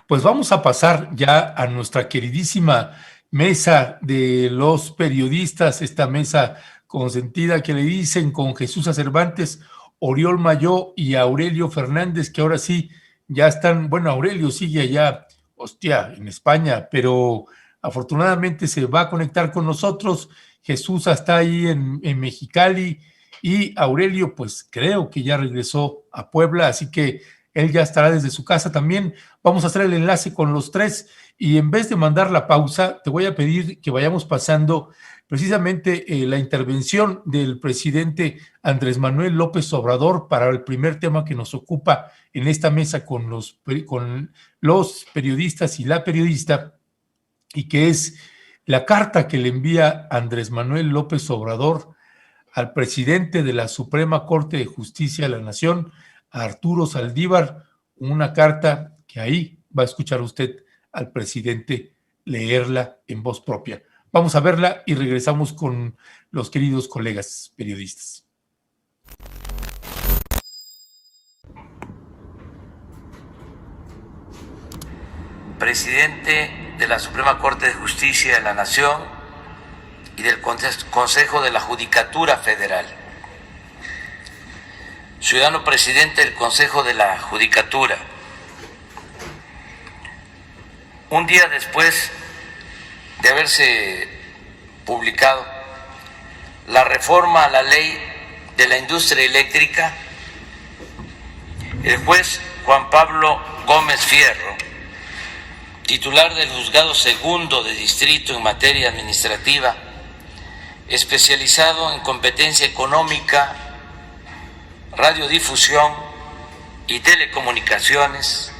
Pues vamos a pasar ya a nuestra queridísima mesa de los periodistas, esta mesa consentida que le dicen con Jesús Cervantes, Oriol Mayó y Aurelio Fernández, que ahora sí ya están, bueno, Aurelio sigue allá, hostia, en España, pero afortunadamente se va a conectar con nosotros. Jesús está ahí en Mexicali y Aurelio, pues creo que ya regresó a Puebla, así que él ya estará desde su casa también. Vamos a hacer el enlace con los tres y en vez de mandar la pausa, te voy a pedir que vayamos pasando precisamente la intervención del presidente Andrés Manuel López Obrador para el primer tema que nos ocupa en esta mesa con los periodistas y la periodista, y que es la carta que le envía Andrés Manuel López Obrador al presidente de la Suprema Corte de Justicia de la Nación, Arturo Saldívar, una carta que ahí va a escuchar usted al presidente leerla en voz propia. Vamos a verla y regresamos con los queridos colegas periodistas. Presidente de la Suprema Corte de Justicia de la Nación y del Consejo de la Judicatura Federal. Ciudadano presidente del Consejo de la Judicatura, un día después de haberse publicado la reforma a la ley de la industria eléctrica, el juez Juan Pablo Gómez Fierro, titular del Juzgado Segundo de Distrito en materia administrativa, especializado en competencia económica, radiodifusión y telecomunicaciones,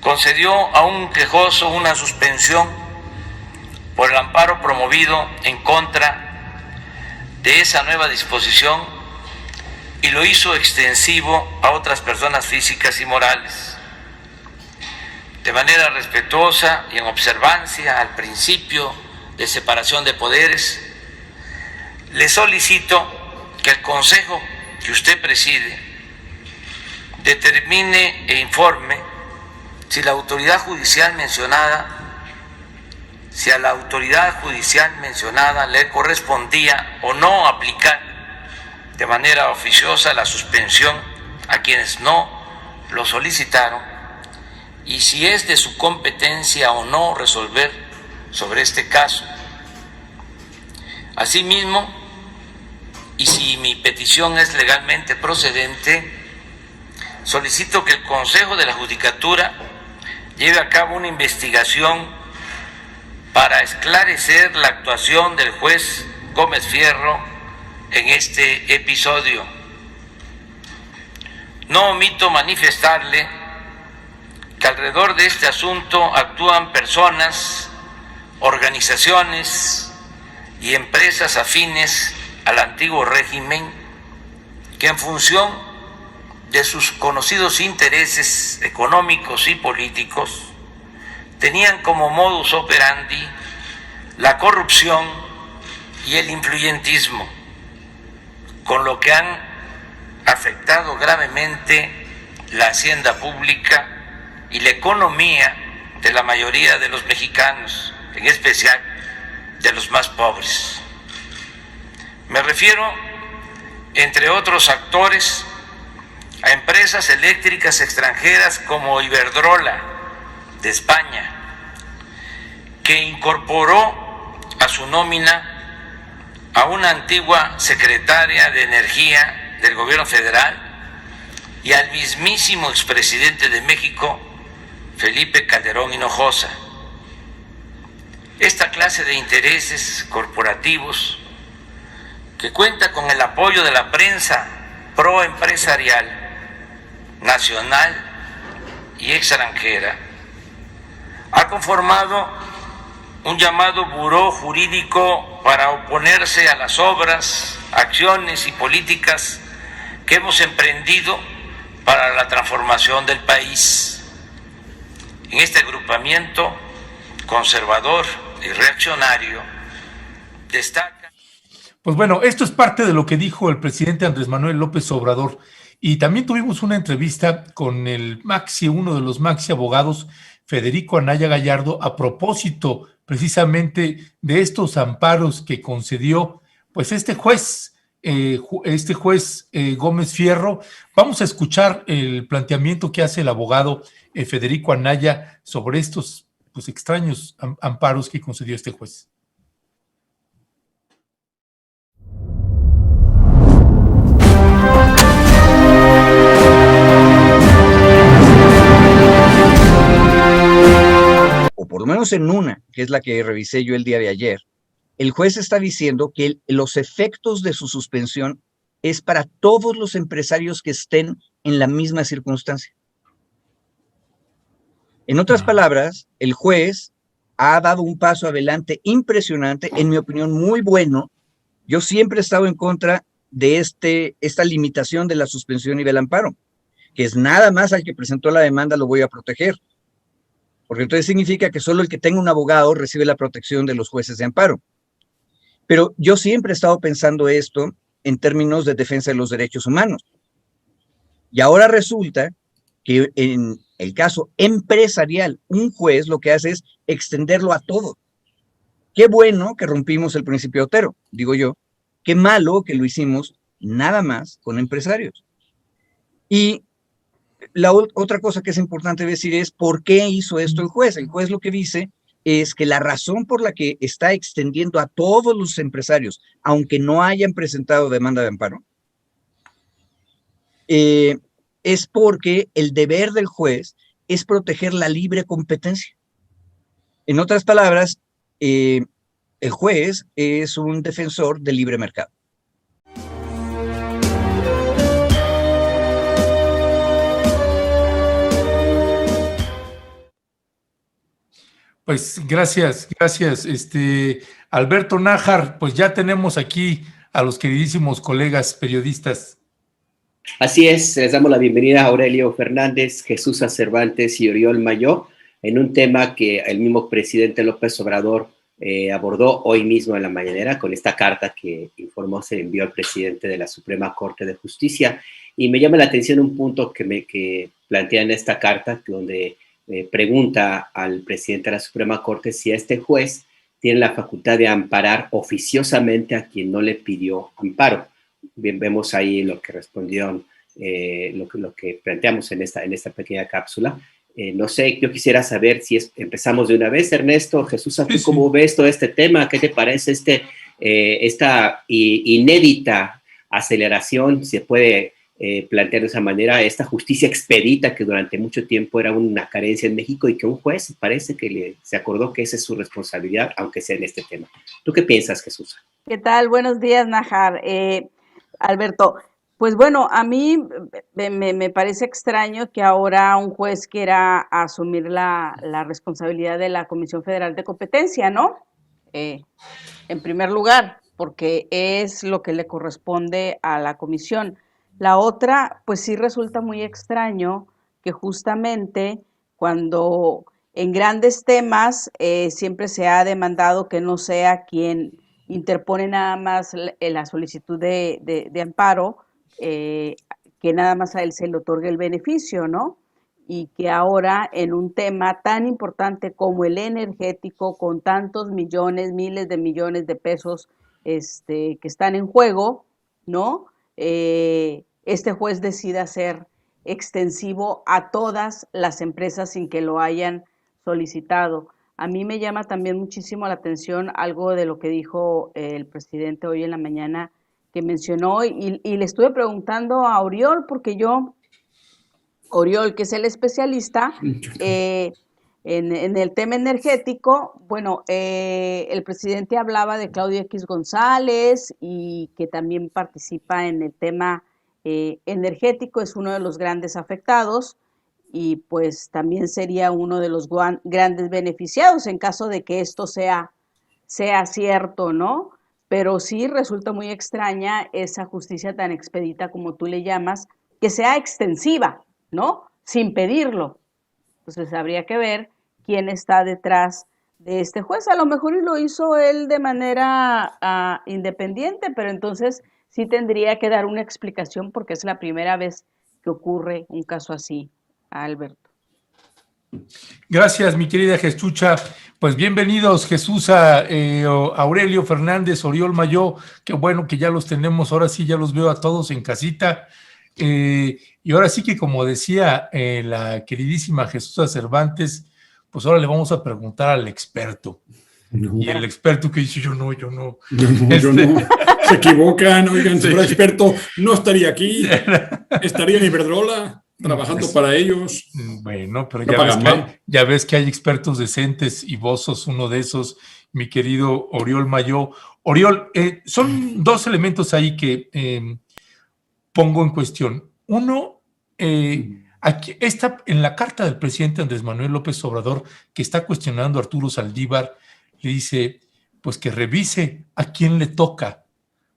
concedió a un quejoso una suspensión por el amparo promovido en contra de esa nueva disposición y lo hizo extensivo a otras personas físicas y morales. De manera respetuosa y en observancia al principio de separación de poderes, le solicito que el Consejo que usted preside determine e informe si a la autoridad judicial mencionada le correspondía o no aplicar de manera oficiosa la suspensión a quienes no lo solicitaron, y si es de su competencia o no resolver sobre este caso. Asimismo, y si mi petición es legalmente procedente, solicito que el Consejo de la Judicatura lleve a cabo una investigación para esclarecer la actuación del juez Gómez Fierro en este episodio. No omito manifestarle que alrededor de este asunto actúan personas, organizaciones y empresas afines al antiguo régimen que, en función de sus conocidos intereses económicos y políticos, tenían como modus operandi la corrupción y el influyentismo, con lo que han afectado gravemente la hacienda pública y la economía de la mayoría de los mexicanos, en especial de los más pobres. Me refiero, entre otros actores, a empresas eléctricas extranjeras como Iberdrola de España, que incorporó a su nómina a una antigua secretaria de Energía del gobierno federal y al mismísimo expresidente de México, Felipe Calderón Hinojosa. Esta clase de intereses corporativos, que cuenta con el apoyo de la prensa proempresarial nacional y extranjera, ha conformado un llamado buró jurídico para oponerse a las obras, acciones y políticas que hemos emprendido para la transformación del país. En este agrupamiento conservador y reaccionario destaca. Pues bueno, esto es parte de lo que dijo el presidente Andrés Manuel López Obrador. Y también tuvimos una entrevista con el Maxi, uno de los Maxi abogados, Federico Anaya Gallardo, a propósito precisamente de estos amparos que concedió pues este juez Gómez Fierro. Vamos a escuchar el planteamiento que hace el abogado Federico Anaya sobre estos pues extraños amparos que concedió este juez. O por lo menos en una, que es la que revisé yo el día de ayer, el juez está diciendo que los efectos de su suspensión es para todos los empresarios que estén en la misma circunstancia. En otras palabras, el juez ha dado un paso adelante impresionante, en mi opinión muy bueno. Yo siempre he estado en contra de esta limitación de la suspensión y del amparo, que es nada más al que presentó la demanda lo voy a proteger, porque entonces significa que solo el que tenga un abogado recibe la protección de los jueces de amparo. Pero yo siempre he estado pensando esto en términos de defensa de los derechos humanos. Y ahora resulta que en el caso empresarial, un juez lo que hace es extenderlo a todo. Qué bueno que rompimos el principio Otero, digo yo. Qué malo que lo hicimos nada más con empresarios. Y la otra cosa que es importante decir es por qué hizo esto el juez. El juez lo que dice es que la razón por la que está extendiendo a todos los empresarios, aunque no hayan presentado demanda de amparo, es porque el deber del juez es proteger la libre competencia. En otras palabras, el juez es un defensor del libre mercado. Pues gracias, Alberto Nájar, pues ya tenemos aquí a los queridísimos colegas periodistas. Así es, les damos la bienvenida a Aurelio Fernández, Jesús Cervantes y Oriol Mayó en un tema que el mismo presidente López Obrador abordó hoy mismo en la mañanera con esta carta que informó se envió al presidente de la Suprema Corte de Justicia. Y me llama la atención un punto que plantea en esta carta, donde pregunta al presidente de la Suprema Corte si este juez tiene la facultad de amparar oficiosamente a quien no le pidió amparo. Bien, vemos ahí lo que respondieron, lo que planteamos en esta pequeña cápsula. No sé, yo quisiera saber si empezamos de una vez, Ernesto. Jesús, ¿tú cómo ves todo este tema? ¿Qué te parece esta inédita aceleración, si se puede plantear de esa manera, esta justicia expedita que durante mucho tiempo era una carencia en México y que un juez parece que se acordó que esa es su responsabilidad, aunque sea en este tema? ¿Tú qué piensas, Jesús? ¿Qué tal? Buenos días, Nájar. Alberto, pues bueno, a mí me parece extraño que ahora un juez quiera asumir la responsabilidad de la Comisión Federal de Competencia, ¿no? En primer lugar, porque es lo que le corresponde a la comisión. La otra, pues sí resulta muy extraño que justamente cuando en grandes temas siempre se ha demandado que no sea quien interpone nada más la solicitud de amparo, que nada más a él se le otorgue el beneficio, ¿no? Y que ahora en un tema tan importante como el energético, con tantos millones, miles de millones de pesos que están en juego, ¿no? Este juez decida ser extensivo a todas las empresas sin que lo hayan solicitado. A mí me llama también muchísimo la atención algo de lo que dijo el presidente hoy en la mañana, que mencionó, y le estuve preguntando a Oriol, porque Oriol, que es el especialista en el tema energético, bueno, el presidente hablaba de Claudio X González y que también participa en el tema energético, es uno de los grandes afectados y pues también sería uno de los grandes beneficiados en caso de que esto sea cierto, ¿no? Pero sí resulta muy extraña esa justicia tan expedita como tú le llamas, que sea extensiva, ¿no? Sin pedirlo. Entonces habría que ver quién está detrás de este juez. A lo mejor lo hizo él de manera independiente, pero entonces sí tendría que dar una explicación porque es la primera vez que ocurre un caso así, Alberto. Gracias, mi querida Jesucha. Pues bienvenidos, Jesús, Aurelio Fernández, Oriol Mayó. Qué bueno que ya los tenemos, ahora sí ya los veo a todos en casita. Y ahora sí que, como decía la queridísima Jesús Cervantes, pues ahora le vamos a preguntar al experto. No. Y el experto que dice, yo no. Yo no. Se equivocan, oigan, si fuera experto no estaría aquí, estaría en Iberdrola trabajando pues, para ellos. Bueno, pero ya ves que hay expertos decentes y vos sos uno de esos, mi querido Oriol Mayó. Oriol, son dos elementos ahí que pongo en cuestión. Uno, aquí está en la carta del presidente Andrés Manuel López Obrador, que está cuestionando a Arturo Saldívar, le dice, pues que revise a quién le toca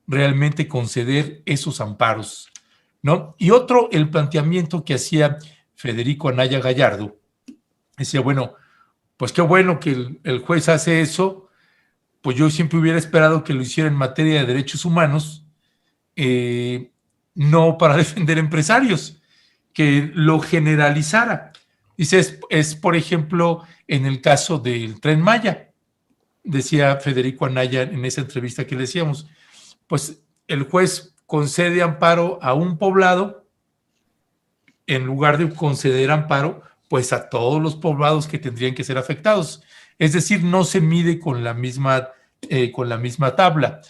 realmente conceder esos amparos, ¿no? Y otro, el planteamiento que hacía Federico Anaya Gallardo, decía, bueno, pues qué bueno que el juez hace eso, pues yo siempre hubiera esperado que lo hiciera en materia de derechos humanos, no para defender empresarios, que lo generalizara. Dice, es por ejemplo, en el caso del Tren Maya, decía Federico Anaya en esa entrevista que le decíamos, pues el juez concede amparo a un poblado en lugar de conceder amparo pues a todos los poblados que tendrían que ser afectados. Es decir, no se mide con la misma tabla.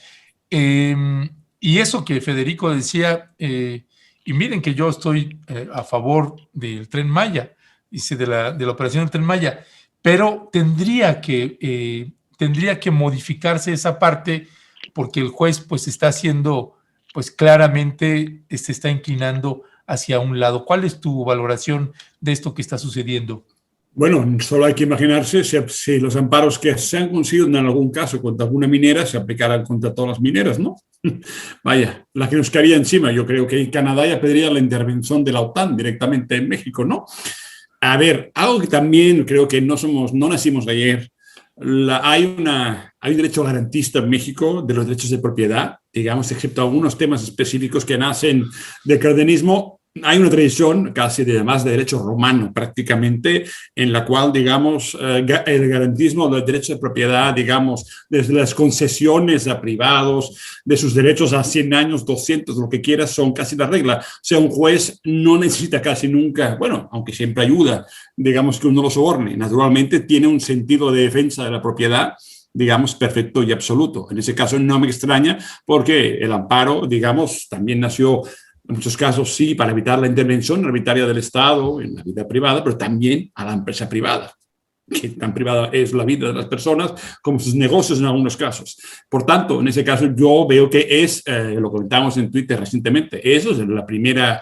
Y eso que Federico decía, y miren que yo estoy a favor del Tren Maya, dice de la operación del Tren Maya, pero tendría que modificarse esa parte porque el juez pues está haciendo, pues claramente se está inclinando hacia un lado. ¿Cuál es tu valoración de esto que está sucediendo? Bueno, solo hay que imaginarse si los amparos que se han conseguido en algún caso contra alguna minera se aplicaran contra todas las mineras, ¿no? Vaya, la que nos caería encima. Yo creo que en Canadá ya pediría la intervención de la OTAN directamente en México, ¿no? A ver, algo que también creo que no nacimos ayer. Hay un derecho garantista en México de los derechos de propiedad, digamos, excepto algunos temas específicos que nacen del cardenismo. Hay una tradición casi de derecho romano prácticamente, en la cual, digamos, el garantismo del derecho de propiedad, digamos, desde las concesiones a privados, de sus derechos a 100 años, 200, lo que quieras, son casi la regla. O sea, un juez no necesita casi nunca, bueno, aunque siempre ayuda, digamos, que uno lo soborne. Naturalmente tiene un sentido de defensa de la propiedad, digamos, perfecto y absoluto. En ese caso no me extraña porque el amparo, digamos, también nació en muchos casos, sí, para evitar la intervención arbitraria del Estado en la vida privada, pero también a la empresa privada, que tan privada es la vida de las personas como sus negocios en algunos casos. Por tanto, en ese caso yo veo que lo comentamos en Twitter recientemente, eso es la primera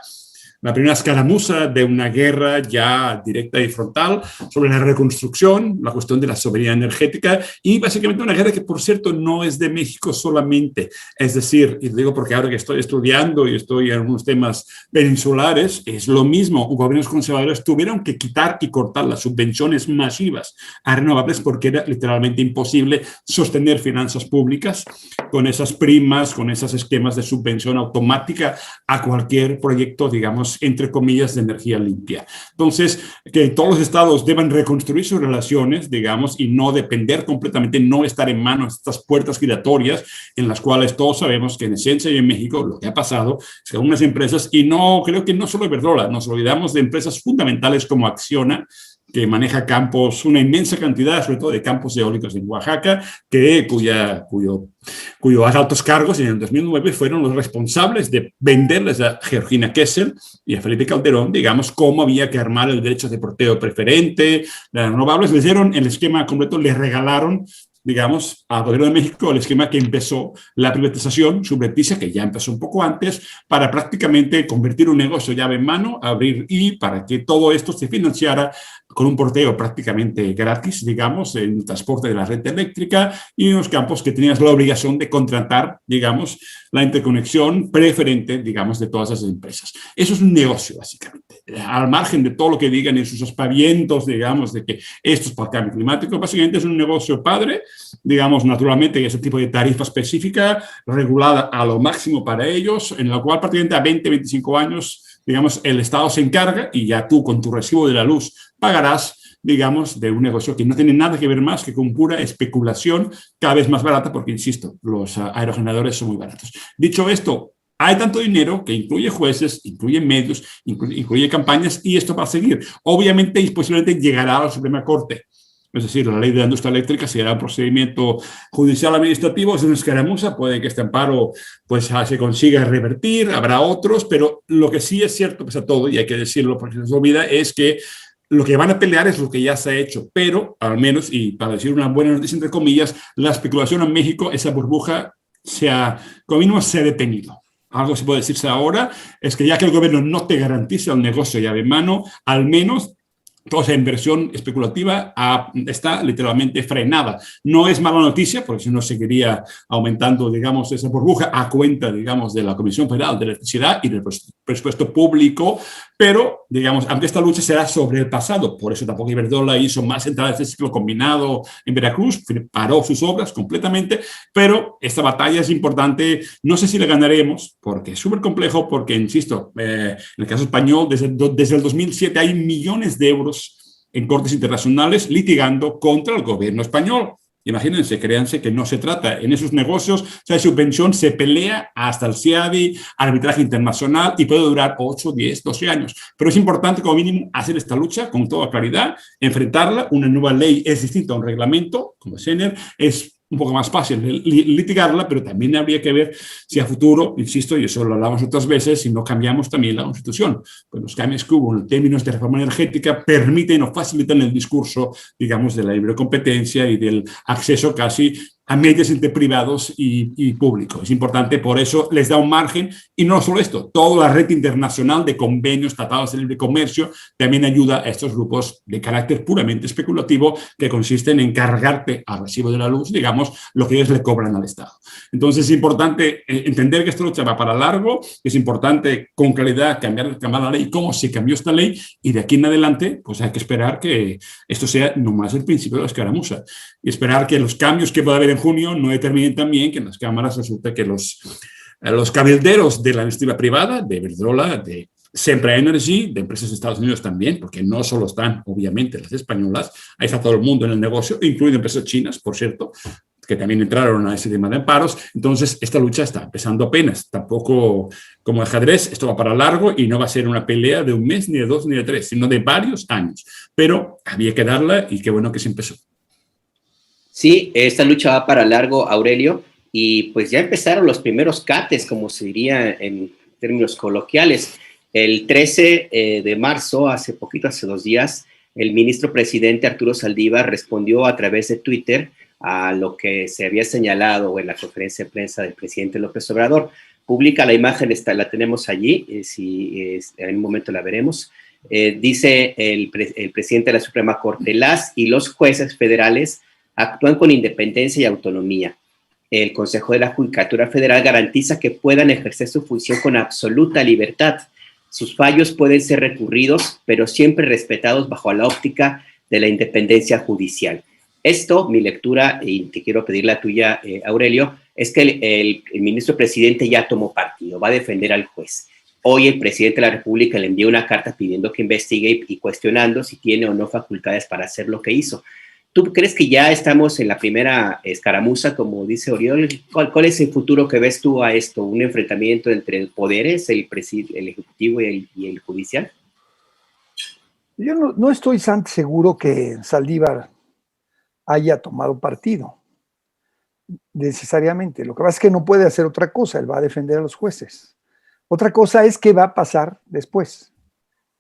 escaramuza de una guerra ya directa y frontal sobre la reconstrucción, la cuestión de la soberanía energética y básicamente una guerra que, por cierto, no es de México solamente. Es decir, y digo porque ahora que estoy estudiando y estoy en algunos temas peninsulares, es lo mismo. Gobiernos conservadores tuvieron que quitar y cortar las subvenciones masivas a renovables porque era literalmente imposible sostener finanzas públicas con esas primas, con esos esquemas de subvención automática a cualquier proyecto, digamos, entre comillas, de energía limpia. Entonces, que todos los estados deban reconstruir sus relaciones, digamos, y no depender completamente, no estar en manos de estas puertas giratorias en las cuales todos sabemos que en esencia y en México lo que ha pasado es que algunas empresas, y no creo que no solo Iberdrola, nos olvidamos de empresas fundamentales como Acciona, que maneja campos, una inmensa cantidad, sobre todo de campos eólicos en Oaxaca, cuyos altos cargos en el 2009 fueron los responsables de venderles a Georgina Kessel y a Felipe Calderón, digamos, cómo había que armar el derecho de porteo preferente, las renovables, les dieron el esquema completo, les regalaron, digamos, al Gobierno de México el esquema que empezó la privatización subrepticia, que ya empezó un poco antes, para prácticamente convertir un negocio llave en mano, abrir y para que todo esto se financiara con un porteo prácticamente gratis, digamos, en el transporte de la red eléctrica, y unos campos que tenías la obligación de contratar, digamos, la interconexión preferente, digamos, de todas esas empresas. Eso es un negocio, básicamente. Al margen de todo lo que digan en sus aspavientos, digamos, de que esto es para el cambio climático, básicamente es un negocio padre, digamos, naturalmente, ese tipo de tarifa específica, regulada a lo máximo para ellos, en la cual prácticamente a 20, 25 años, digamos, el Estado se encarga y ya tú con tu recibo de la luz pagarás, digamos, de un negocio que no tiene nada que ver más que con pura especulación, cada vez más barata, porque, insisto, los aerogeneradores son muy baratos. Dicho esto, hay tanto dinero que incluye jueces, incluye medios, incluye campañas, y esto va a seguir. Obviamente y posiblemente llegará a la Suprema Corte. Es decir, la ley de la industria eléctrica será un procedimiento judicial administrativo, es una escaramuza, puede que este amparo pues, se consiga revertir, habrá otros, pero lo que sí es cierto, pese a todo, y hay que decirlo porque se nos olvida, es que lo que van a pelear es lo que ya se ha hecho, pero al menos, y para decir una buena noticia entre comillas, la especulación en México, esa burbuja, como mínimo se ha detenido. Algo se puede decirse ahora, es que ya que el gobierno no te garantiza el negocio llave en mano, al menos toda esa inversión especulativa está literalmente frenada. No es mala noticia, porque si no seguiría aumentando, digamos, esa burbuja a cuenta, digamos, de la Comisión Federal de Electricidad y del presupuesto público, pero, digamos, aunque esta lucha será sobre el pasado, por eso tampoco Iberdrola hizo más entradas de ciclo combinado en Veracruz, paró sus obras completamente, pero esta batalla es importante, no sé si la ganaremos, porque es súper complejo, porque, insisto, en el caso español, desde el 2007 hay millones de euros en cortes internacionales litigando contra el gobierno español. Imagínense, créanse que no se trata. En esos negocios, esa subvención se pelea hasta el CIADI, arbitraje internacional, y puede durar 8, 10, 12 años. Pero es importante, como mínimo, hacer esta lucha con toda claridad, enfrentarla. Una nueva ley es distinta a un reglamento, como CENER, es un poco más fácil litigarla, pero también habría que ver si a futuro, insisto, y eso lo hablamos otras veces, si no cambiamos también la Constitución. Pues los cambios que hubo en términos de reforma energética permiten o facilitan el discurso, digamos, de la libre competencia y del acceso casi a medios entre privados y públicos. Es importante, por eso les da un margen, y no solo esto, toda la red internacional de convenios, tratados de libre comercio, también ayuda a estos grupos de carácter puramente especulativo que consisten en cargarte al recibo de la luz, digamos, lo que ellos le cobran al Estado. Entonces es importante entender que esta lucha va para largo, es importante con claridad cambiar la ley, cómo se cambió esta ley, y de aquí en adelante pues hay que esperar que esto sea nomás el principio de la escaramuza, y esperar que los cambios que pueda haber en junio no determinen también que en las cámaras resulta que los cabilderos de la iniciativa privada, de Iberdrola, de Sempra Energy, de empresas de Estados Unidos también, porque no solo están, obviamente, las españolas, ahí está todo el mundo en el negocio, incluido empresas chinas, por cierto, que también entraron a ese tema de amparos. Entonces, esta lucha está empezando apenas. Tampoco, como ajedrez, esto va para largo y no va a ser una pelea de un mes, ni de 2, ni de 3, sino de varios años. Pero había que darla, y qué bueno que se empezó. Sí, esta lucha va para largo, Aurelio, y pues ya empezaron los primeros cates, como se diría en términos coloquiales. El 13 de marzo, hace 2 días, el ministro presidente Arturo Saldívar respondió a través de Twitter a lo que se había señalado en la conferencia de prensa del presidente López Obrador. Publica la imagen, la tenemos allí, en un momento la veremos. Dice el presidente de la Suprema Corte: las y los jueces federales actúan con independencia y autonomía. El Consejo de la Judicatura Federal garantiza que puedan ejercer su función con absoluta libertad. Sus fallos pueden ser recurridos, pero siempre respetados bajo la óptica de la independencia judicial. Esto, mi lectura, y te quiero pedir la tuya, Aurelio, es que el ministro presidente ya tomó partido, va a defender al juez. Hoy el presidente de la República le envió una carta pidiendo que investigue y cuestionando si tiene o no facultades para hacer lo que hizo. ¿Tú crees que ya estamos en la primera escaramuza, como dice Oriol? ¿Cuál es el futuro que ves tú a esto? ¿Un enfrentamiento entre poderes, el ejecutivo y el judicial? Yo no estoy tan seguro que Saldívar haya tomado partido, necesariamente. Lo que pasa es que no puede hacer otra cosa, él va a defender a los jueces. Otra cosa es qué va a pasar después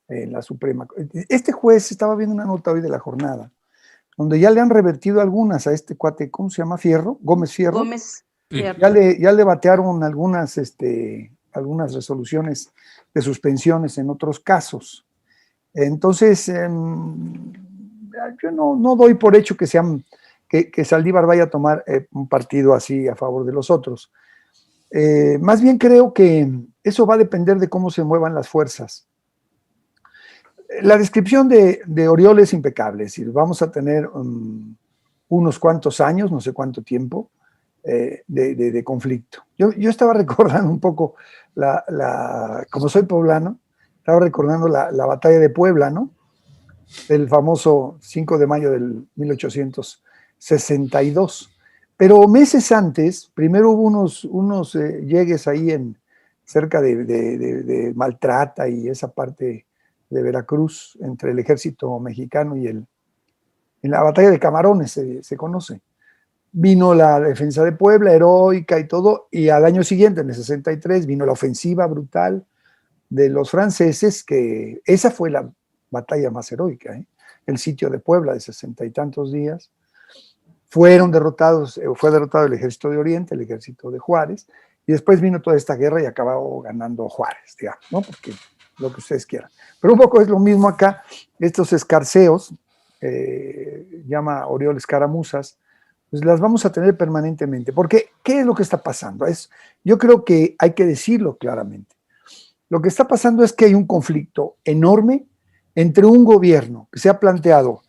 en la Suprema. Este juez, estaba viendo una nota hoy de La Jornada, donde ya le han revertido algunas a este cuate, ¿cómo se llama? Gómez Fierro. Gómez Fierro. Ya le batearon algunas resoluciones de suspensiones en otros casos. Entonces, yo no doy por hecho que Saldívar vaya a tomar un partido así a favor de los otros. Más bien creo que eso va a depender de cómo se muevan las fuerzas. La descripción de Oriol es impecable, es decir, vamos a tener unos cuantos años, no sé cuánto tiempo, de conflicto. Yo estaba recordando un poco, como soy poblano, estaba recordando la batalla de Puebla, ¿no? El famoso 5 de mayo del 1862. Pero meses antes, primero hubo unos llegues ahí cerca de Maltrata y esa parte de Veracruz, entre el ejército mexicano y en la batalla de Camarones se conoce. Vino la defensa de Puebla, heroica y todo, y al año siguiente, en el 63, vino la ofensiva brutal de los franceses, que esa fue la batalla más heroica, el sitio de Puebla de 60 y tantos días. Fue derrotado el ejército de Oriente, el ejército de Juárez, y después vino toda esta guerra y acabó ganando Juárez, digamos, ¿no? Porque lo que ustedes quieran. Pero un poco es lo mismo acá, estos escarceos, llama Oriol escaramuzas, pues las vamos a tener permanentemente. Porque, ¿qué es lo que está pasando? Yo creo que hay que decirlo claramente. Lo que está pasando es que hay un conflicto enorme entre un gobierno que se ha planteado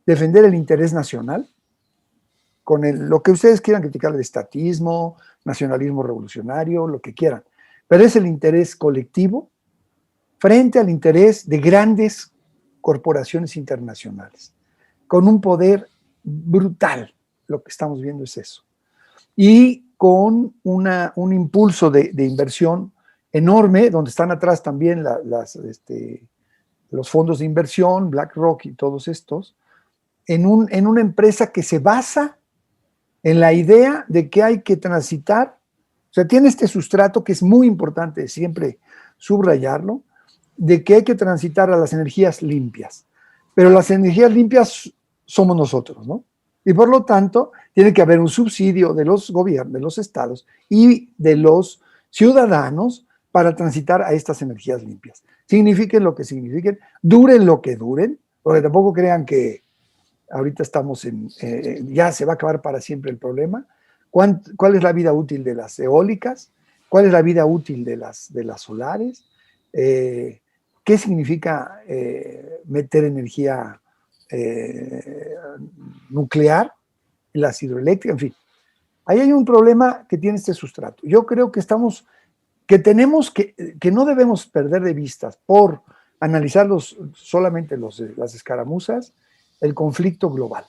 defender el interés nacional, con lo que ustedes quieran criticar, el estatismo, nacionalismo revolucionario, lo que quieran, pero es el interés colectivo frente al interés de grandes corporaciones internacionales, con un poder brutal. Lo que estamos viendo es eso. Y con un impulso de inversión enorme, donde están atrás también los fondos de inversión, BlackRock y todos estos, en una empresa que se basa en la idea de que hay que transitar, o sea, tiene este sustrato que es muy importante siempre subrayarlo, de que hay que transitar a las energías limpias. Pero las energías limpias somos nosotros, ¿no? Y por lo tanto, tiene que haber un subsidio de los gobiernos, de los estados y de los ciudadanos para transitar a estas energías limpias. Signifiquen lo que signifiquen, duren lo que duren, porque tampoco crean que ahorita estamos ya se va a acabar para siempre el problema. ¿Cuál es la vida útil de las eólicas? ¿Cuál es la vida útil de las solares? ¿Qué significa meter energía nuclear, las hidroeléctricas? En fin, ahí hay un problema que tiene este sustrato. Yo creo que que no debemos perder de vista por analizar solamente las escaramuzas, el conflicto global,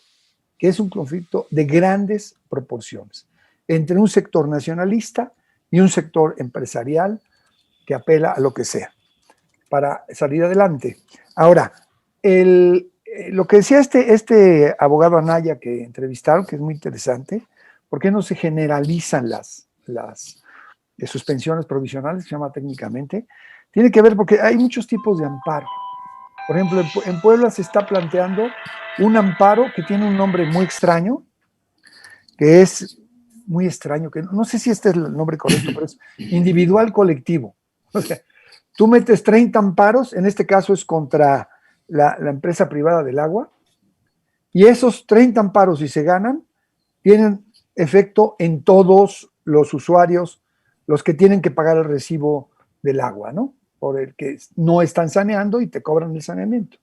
que es un conflicto de grandes proporciones entre un sector nacionalista y un sector empresarial que apela a lo que sea para salir adelante. Ahora, lo que decía este abogado Anaya que entrevistaron, que es muy interesante, ¿por qué no se generalizan las suspensiones provisionales, se llama técnicamente? Tiene que ver porque hay muchos tipos de amparo. Por ejemplo, en Puebla se está planteando un amparo que tiene un nombre muy extraño, que es muy extraño, que no sé si este es el nombre correcto, pero es individual colectivo. O sea, tú metes 30 amparos, en este caso es contra la empresa privada del agua, y esos 30 amparos, si se ganan, tienen efecto en todos los usuarios, los que tienen que pagar el recibo del agua, ¿no? Por el que no están saneando y te cobran el saneamiento.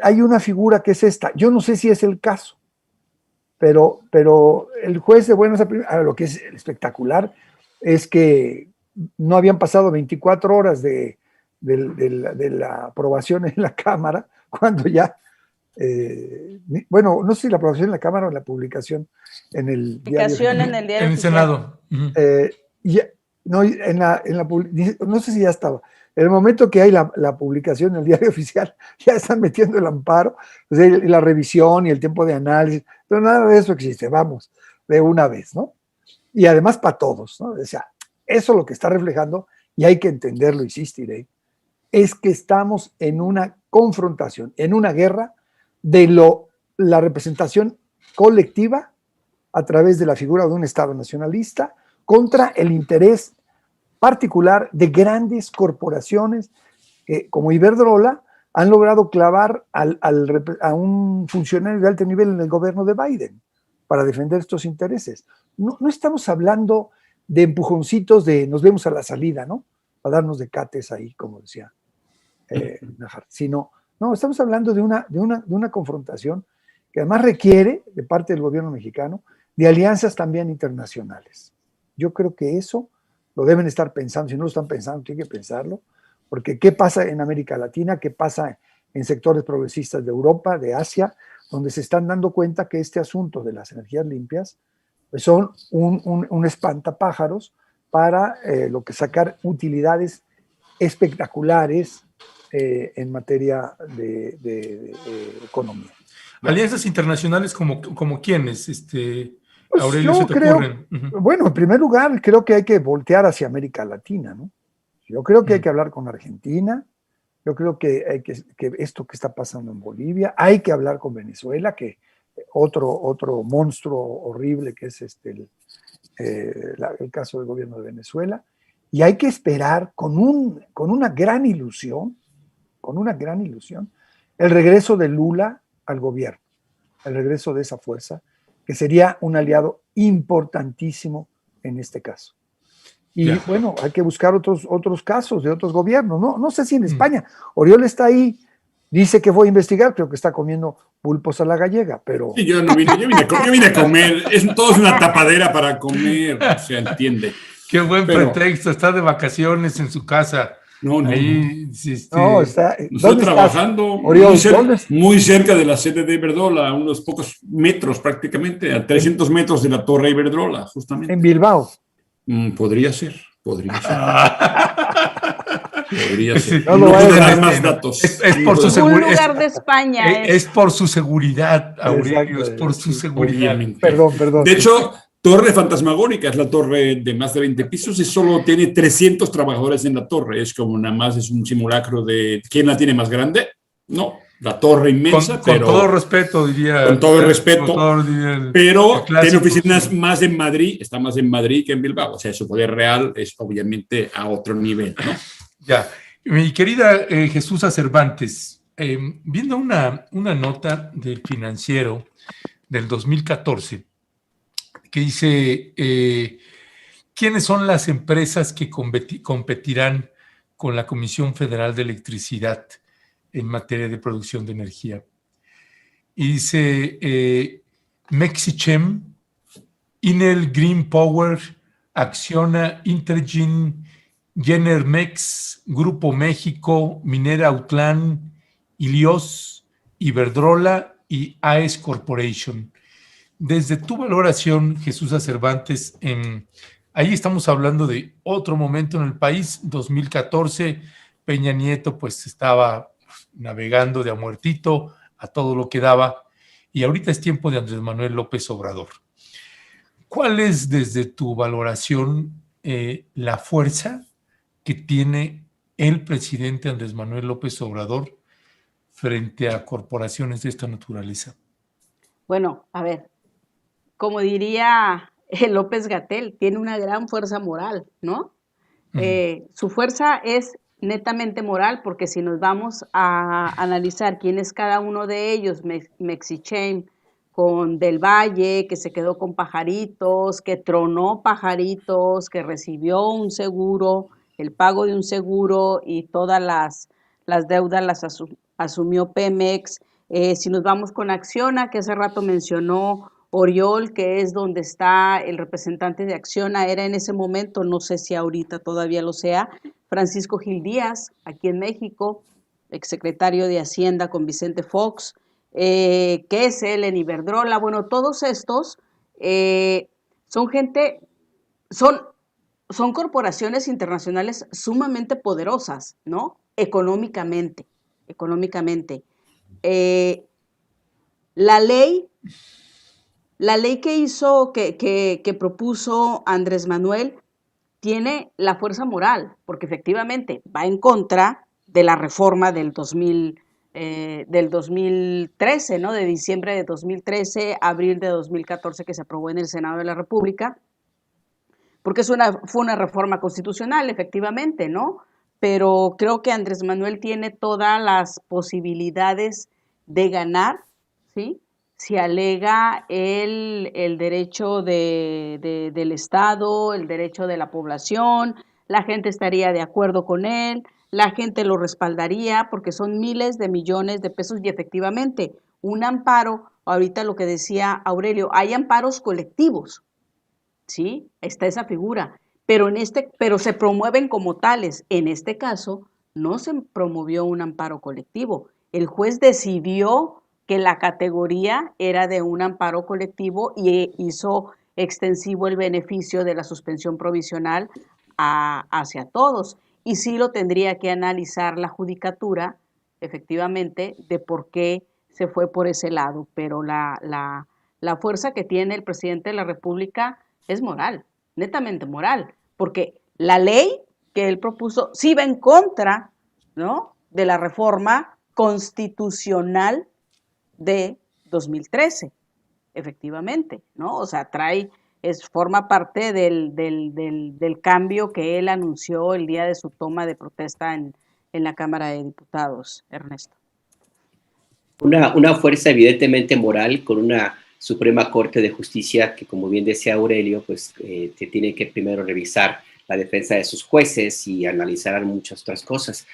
Hay una figura que es esta. Yo no sé si es el caso, pero el juez de buenas a primeras, lo que es espectacular es que no habían pasado 24 horas de la aprobación en la Cámara, cuando ya, bueno, no sé si la aprobación en la Cámara o la publicación en el diario. En el diario en el Senado. No, no sé si ya estaba. En el momento que hay la publicación en el diario oficial, ya están metiendo el amparo, o sea, y la revisión y el tiempo de análisis, pero nada de eso existe, vamos, de una vez, ¿no? Y además para todos, ¿no? O sea, eso lo que está reflejando, y hay que entenderlo, insistiré, es que estamos en una confrontación, en una guerra de la representación colectiva a través de la figura de un Estado nacionalista contra el interés particular de grandes corporaciones como Iberdrola, han logrado clavar a un funcionario de alto nivel en el gobierno de Biden para defender estos intereses. No estamos hablando de empujoncitos de nos vemos a la salida, ¿no? Para darnos de cates ahí, como decía Najar, sino, no, estamos hablando de una confrontación que además requiere, de parte del gobierno mexicano, de alianzas también internacionales. Yo creo que eso lo deben estar pensando. Si no lo están pensando, tienen que pensarlo, porque ¿qué pasa en América Latina? ¿Qué pasa en sectores progresistas de Europa, de Asia, donde se están dando cuenta que este asunto de las energías limpias pues son un espantapájaros para lo que sacar utilidades espectaculares en materia de economía? Alianzas internacionales como quiénes, Pues Aurelio, yo se te creo, ocurren. bueno, en primer lugar, creo que hay que voltear hacia América Latina, ¿no? Yo creo que hay que hablar con Argentina, yo creo que hay que esto que está pasando en Bolivia, hay que hablar con Venezuela, que otro monstruo horrible que es el caso del gobierno de Venezuela, y hay que esperar con una gran ilusión, el regreso de Lula al gobierno, el regreso de esa fuerza, que sería un aliado importantísimo en este caso. Y bueno, hay que buscar otros casos de otros gobiernos. No sé si en España. Oriol está ahí, dice que voy a investigar, creo que está comiendo pulpos a la gallega, pero... Sí, yo vine a comer. Todo es una tapadera para comer, se entiende. Qué buen pretexto, está de vacaciones en su casa. Ahí, estoy trabajando muy cerca de la sede de Iberdrola, a unos pocos metros prácticamente, a 300 metros de la torre Iberdrola, justamente. En Bilbao. Podría ser. Podría ser. No voy a dar más datos. Es por su seguridad. Un lugar de España. Es por su seguridad, Aurelio, es por su seguridad. Obviamente. Perdón. De hecho, torre fantasmagórica, es la torre de más de 20 pisos y solo tiene 300 trabajadores en la torre. Es como nada más, es un simulacro de ¿quién la tiene más grande? No, la torre inmensa, pero... Con todo respeto, diría. Con todo el respeto, pero tiene oficinas más en Madrid, está más en Madrid que en Bilbao. O sea, su poder real es obviamente a otro nivel, ¿no? Ya. Mi querida Jesús Cervantes, viendo una nota del Financiero del 2014, que dice, ¿quiénes son las empresas que competirán con la Comisión Federal de Electricidad en materia de producción de energía? Y dice, Mexichem, Enel Green Power, Acciona, Intergen, Genermex, Grupo México, Minera Autlán, Ilios, Iberdrola y AES Corporation. Desde tu valoración, Jesús Cervantes, ahí estamos hablando de otro momento en el país, 2014, Peña Nieto pues estaba navegando de a muertito a todo lo que daba, y ahorita es tiempo de Andrés Manuel López Obrador. ¿Cuál es desde tu valoración la fuerza que tiene el presidente Andrés Manuel López Obrador frente a corporaciones de esta naturaleza? Bueno, a ver, como diría López-Gatell, tiene una gran fuerza moral, ¿no? Su fuerza es netamente moral, porque si nos vamos a analizar quién es cada uno de ellos, Mexichem, con Del Valle, que se quedó con Pajaritos, que tronó Pajaritos, que recibió un seguro, el pago de un seguro y todas las deudas las asumió Pemex. Si nos vamos con Acciona, que hace rato mencionó Oriol, que es donde está el representante de Acciona, era en ese momento, no sé si ahorita todavía lo sea, Francisco Gil Díaz, aquí en México, exsecretario de Hacienda con Vicente Fox, que es él en Iberdrola. Bueno, todos estos son corporaciones internacionales sumamente poderosas, ¿no? Económicamente. La ley que propuso Andrés Manuel tiene la fuerza moral, porque efectivamente va en contra de la reforma del 2013, ¿no? De diciembre de 2013, abril de 2014, que se aprobó en el Senado de la República, porque fue una reforma constitucional, efectivamente, ¿no? pero creo que Andrés Manuel tiene todas las posibilidades de ganar, ¿sí? Si alega el derecho del Estado, el derecho de la población, la gente estaría de acuerdo con él, la gente lo respaldaría porque son miles de millones de pesos y efectivamente un amparo, ahorita lo que decía Aurelio, hay amparos colectivos, ¿sí? Está esa figura, pero se promueven como tales. En este caso, no se promovió un amparo colectivo. El juez decidió que la categoría era de un amparo colectivo y hizo extensivo el beneficio de la suspensión provisional hacia todos. Y sí lo tendría que analizar la judicatura, efectivamente, de por qué se fue por ese lado. Pero la fuerza que tiene el presidente de la República es moral, netamente moral, porque la ley que él propuso sí va en contra, ¿no?, de la reforma constitucional de 2013, efectivamente, ¿no? O sea, forma parte del cambio que él anunció el día de su toma de protesta en la Cámara de Diputados, Ernesto. Una fuerza evidentemente moral con una Suprema Corte de Justicia que, como bien decía Aurelio, pues que tiene que primero revisar la defensa de sus jueces y analizar muchas otras cosas.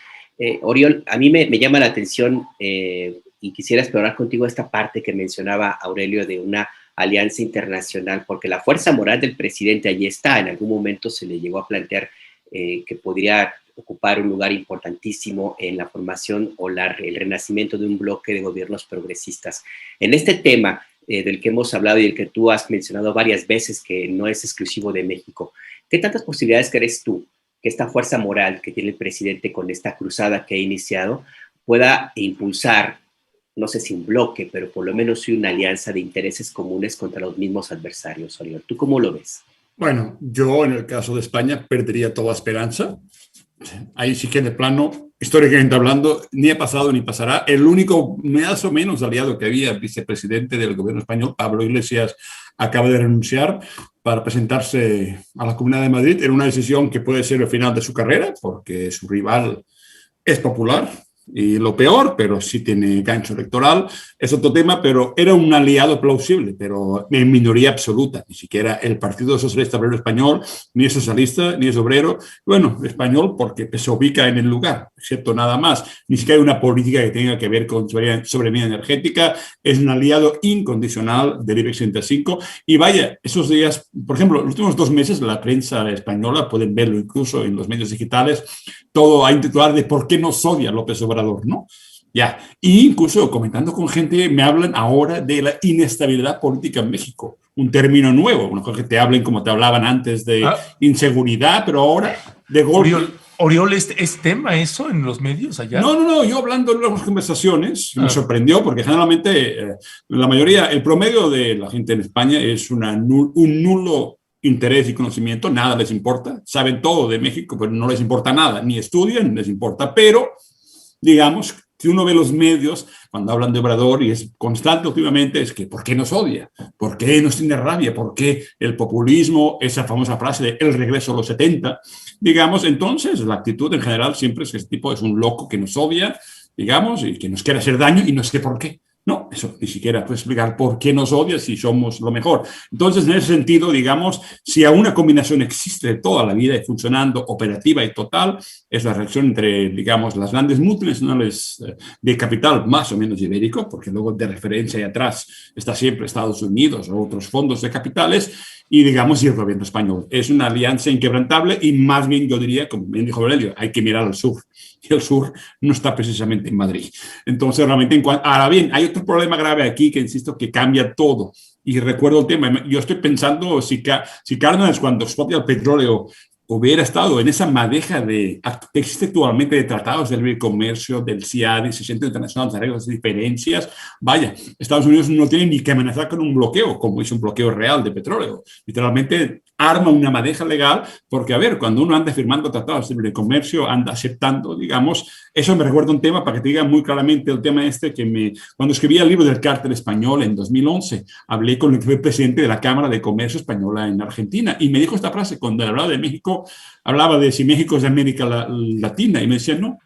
Oriol, a mí me llama la atención y quisiera explorar contigo esta parte que mencionaba Aurelio de una alianza internacional, porque la fuerza moral del presidente allí está. En algún momento se le llegó a plantear que podría ocupar un lugar importantísimo en la formación o el renacimiento de un bloque de gobiernos progresistas. En este tema del que hemos hablado y del que tú has mencionado varias veces, que no es exclusivo de México, ¿qué tantas posibilidades crees tú que esta fuerza moral que tiene el presidente con esta cruzada que ha iniciado pueda impulsar, no sé si un bloque, pero por lo menos sí una alianza de intereses comunes contra los mismos adversarios, Oriol? ¿Tú cómo lo ves? Bueno, yo en el caso de España perdería toda esperanza. Ahí sí que de plano, históricamente hablando, ni ha pasado ni pasará. El único más o menos aliado que había, vicepresidente del gobierno español, Pablo Iglesias, acaba de renunciar para presentarse a la Comunidad de Madrid. Era una decisión que puede ser el final de su carrera, porque su rival es popular. Y lo peor, pero sí tiene gancho electoral, es otro tema, pero era un aliado plausible, pero en minoría absoluta. Ni siquiera el Partido Socialista Obrero Español, ni es socialista, ni es obrero. Bueno, español porque se ubica en el lugar, excepto nada más. Ni siquiera hay una política que tenga que ver con soberanía energética. Es un aliado incondicional del IBEX 35. Y vaya, esos días, por ejemplo, los últimos 2 meses, la prensa española, pueden verlo incluso en los medios digitales, todo hay titular de por qué nos odia López Obrador, ¿no? Ya, y incluso comentando con gente, me hablan ahora de la inestabilidad política en México, un término nuevo, mejor que te hablen como te hablaban antes de inseguridad, pero ahora de golpe. Oriol, ¿es tema eso en los medios allá? No, yo hablando en las conversaciones, me sorprendió porque generalmente la mayoría, el promedio de la gente en España es un nulo interés y conocimiento, nada les importa, saben todo de México, pero no les importa nada, ni estudian, les importa, pero digamos, si uno ve los medios, cuando hablan de Obrador, y es constante últimamente, es que ¿por qué nos odia? ¿Por qué nos tiene rabia? ¿Por qué el populismo, esa famosa frase de el regreso a los 70? Digamos, entonces la actitud en general siempre es que este tipo es un loco que nos odia, digamos, y que nos quiere hacer daño y no sé por qué. No, eso ni siquiera puede explicar por qué nos odia si somos lo mejor. Entonces, en ese sentido, digamos, si a una combinación existe de toda la vida y funcionando, operativa y total, es la reacción entre, digamos, las grandes multinacionales de capital más o menos ibérico, porque luego de referencia y atrás está siempre Estados Unidos o otros fondos de capitales, y, digamos, y el gobierno español. Es una alianza inquebrantable y más bien, yo diría, como bien dijo Aurelio, hay que mirar al sur. Y el sur no está precisamente en Madrid. Entonces, realmente, ahora bien, hay otro problema grave aquí que, insisto, que cambia todo. Y recuerdo el tema, yo estoy pensando si Cárdenas, cuando explota el petróleo, hubiera estado en esa madeja que existe actualmente de tratados del libre comercio, del CIADI, Centro Internacional de Arreglos de Diferencias. Vaya, Estados Unidos no tiene ni que amenazar con un bloqueo, como hizo un bloqueo real de petróleo. Literalmente arma una madeja legal, porque, a ver, cuando uno anda firmando tratados de libre comercio, anda aceptando, digamos, eso me recuerda un tema, para que te diga muy claramente el tema este, cuando escribí el libro del cártel español en 2011, hablé con el que fue presidente de la Cámara de Comercio Española en Argentina, y me dijo esta frase, cuando hablaba de México, hablaba de si México es de América Latina, y me decía, no.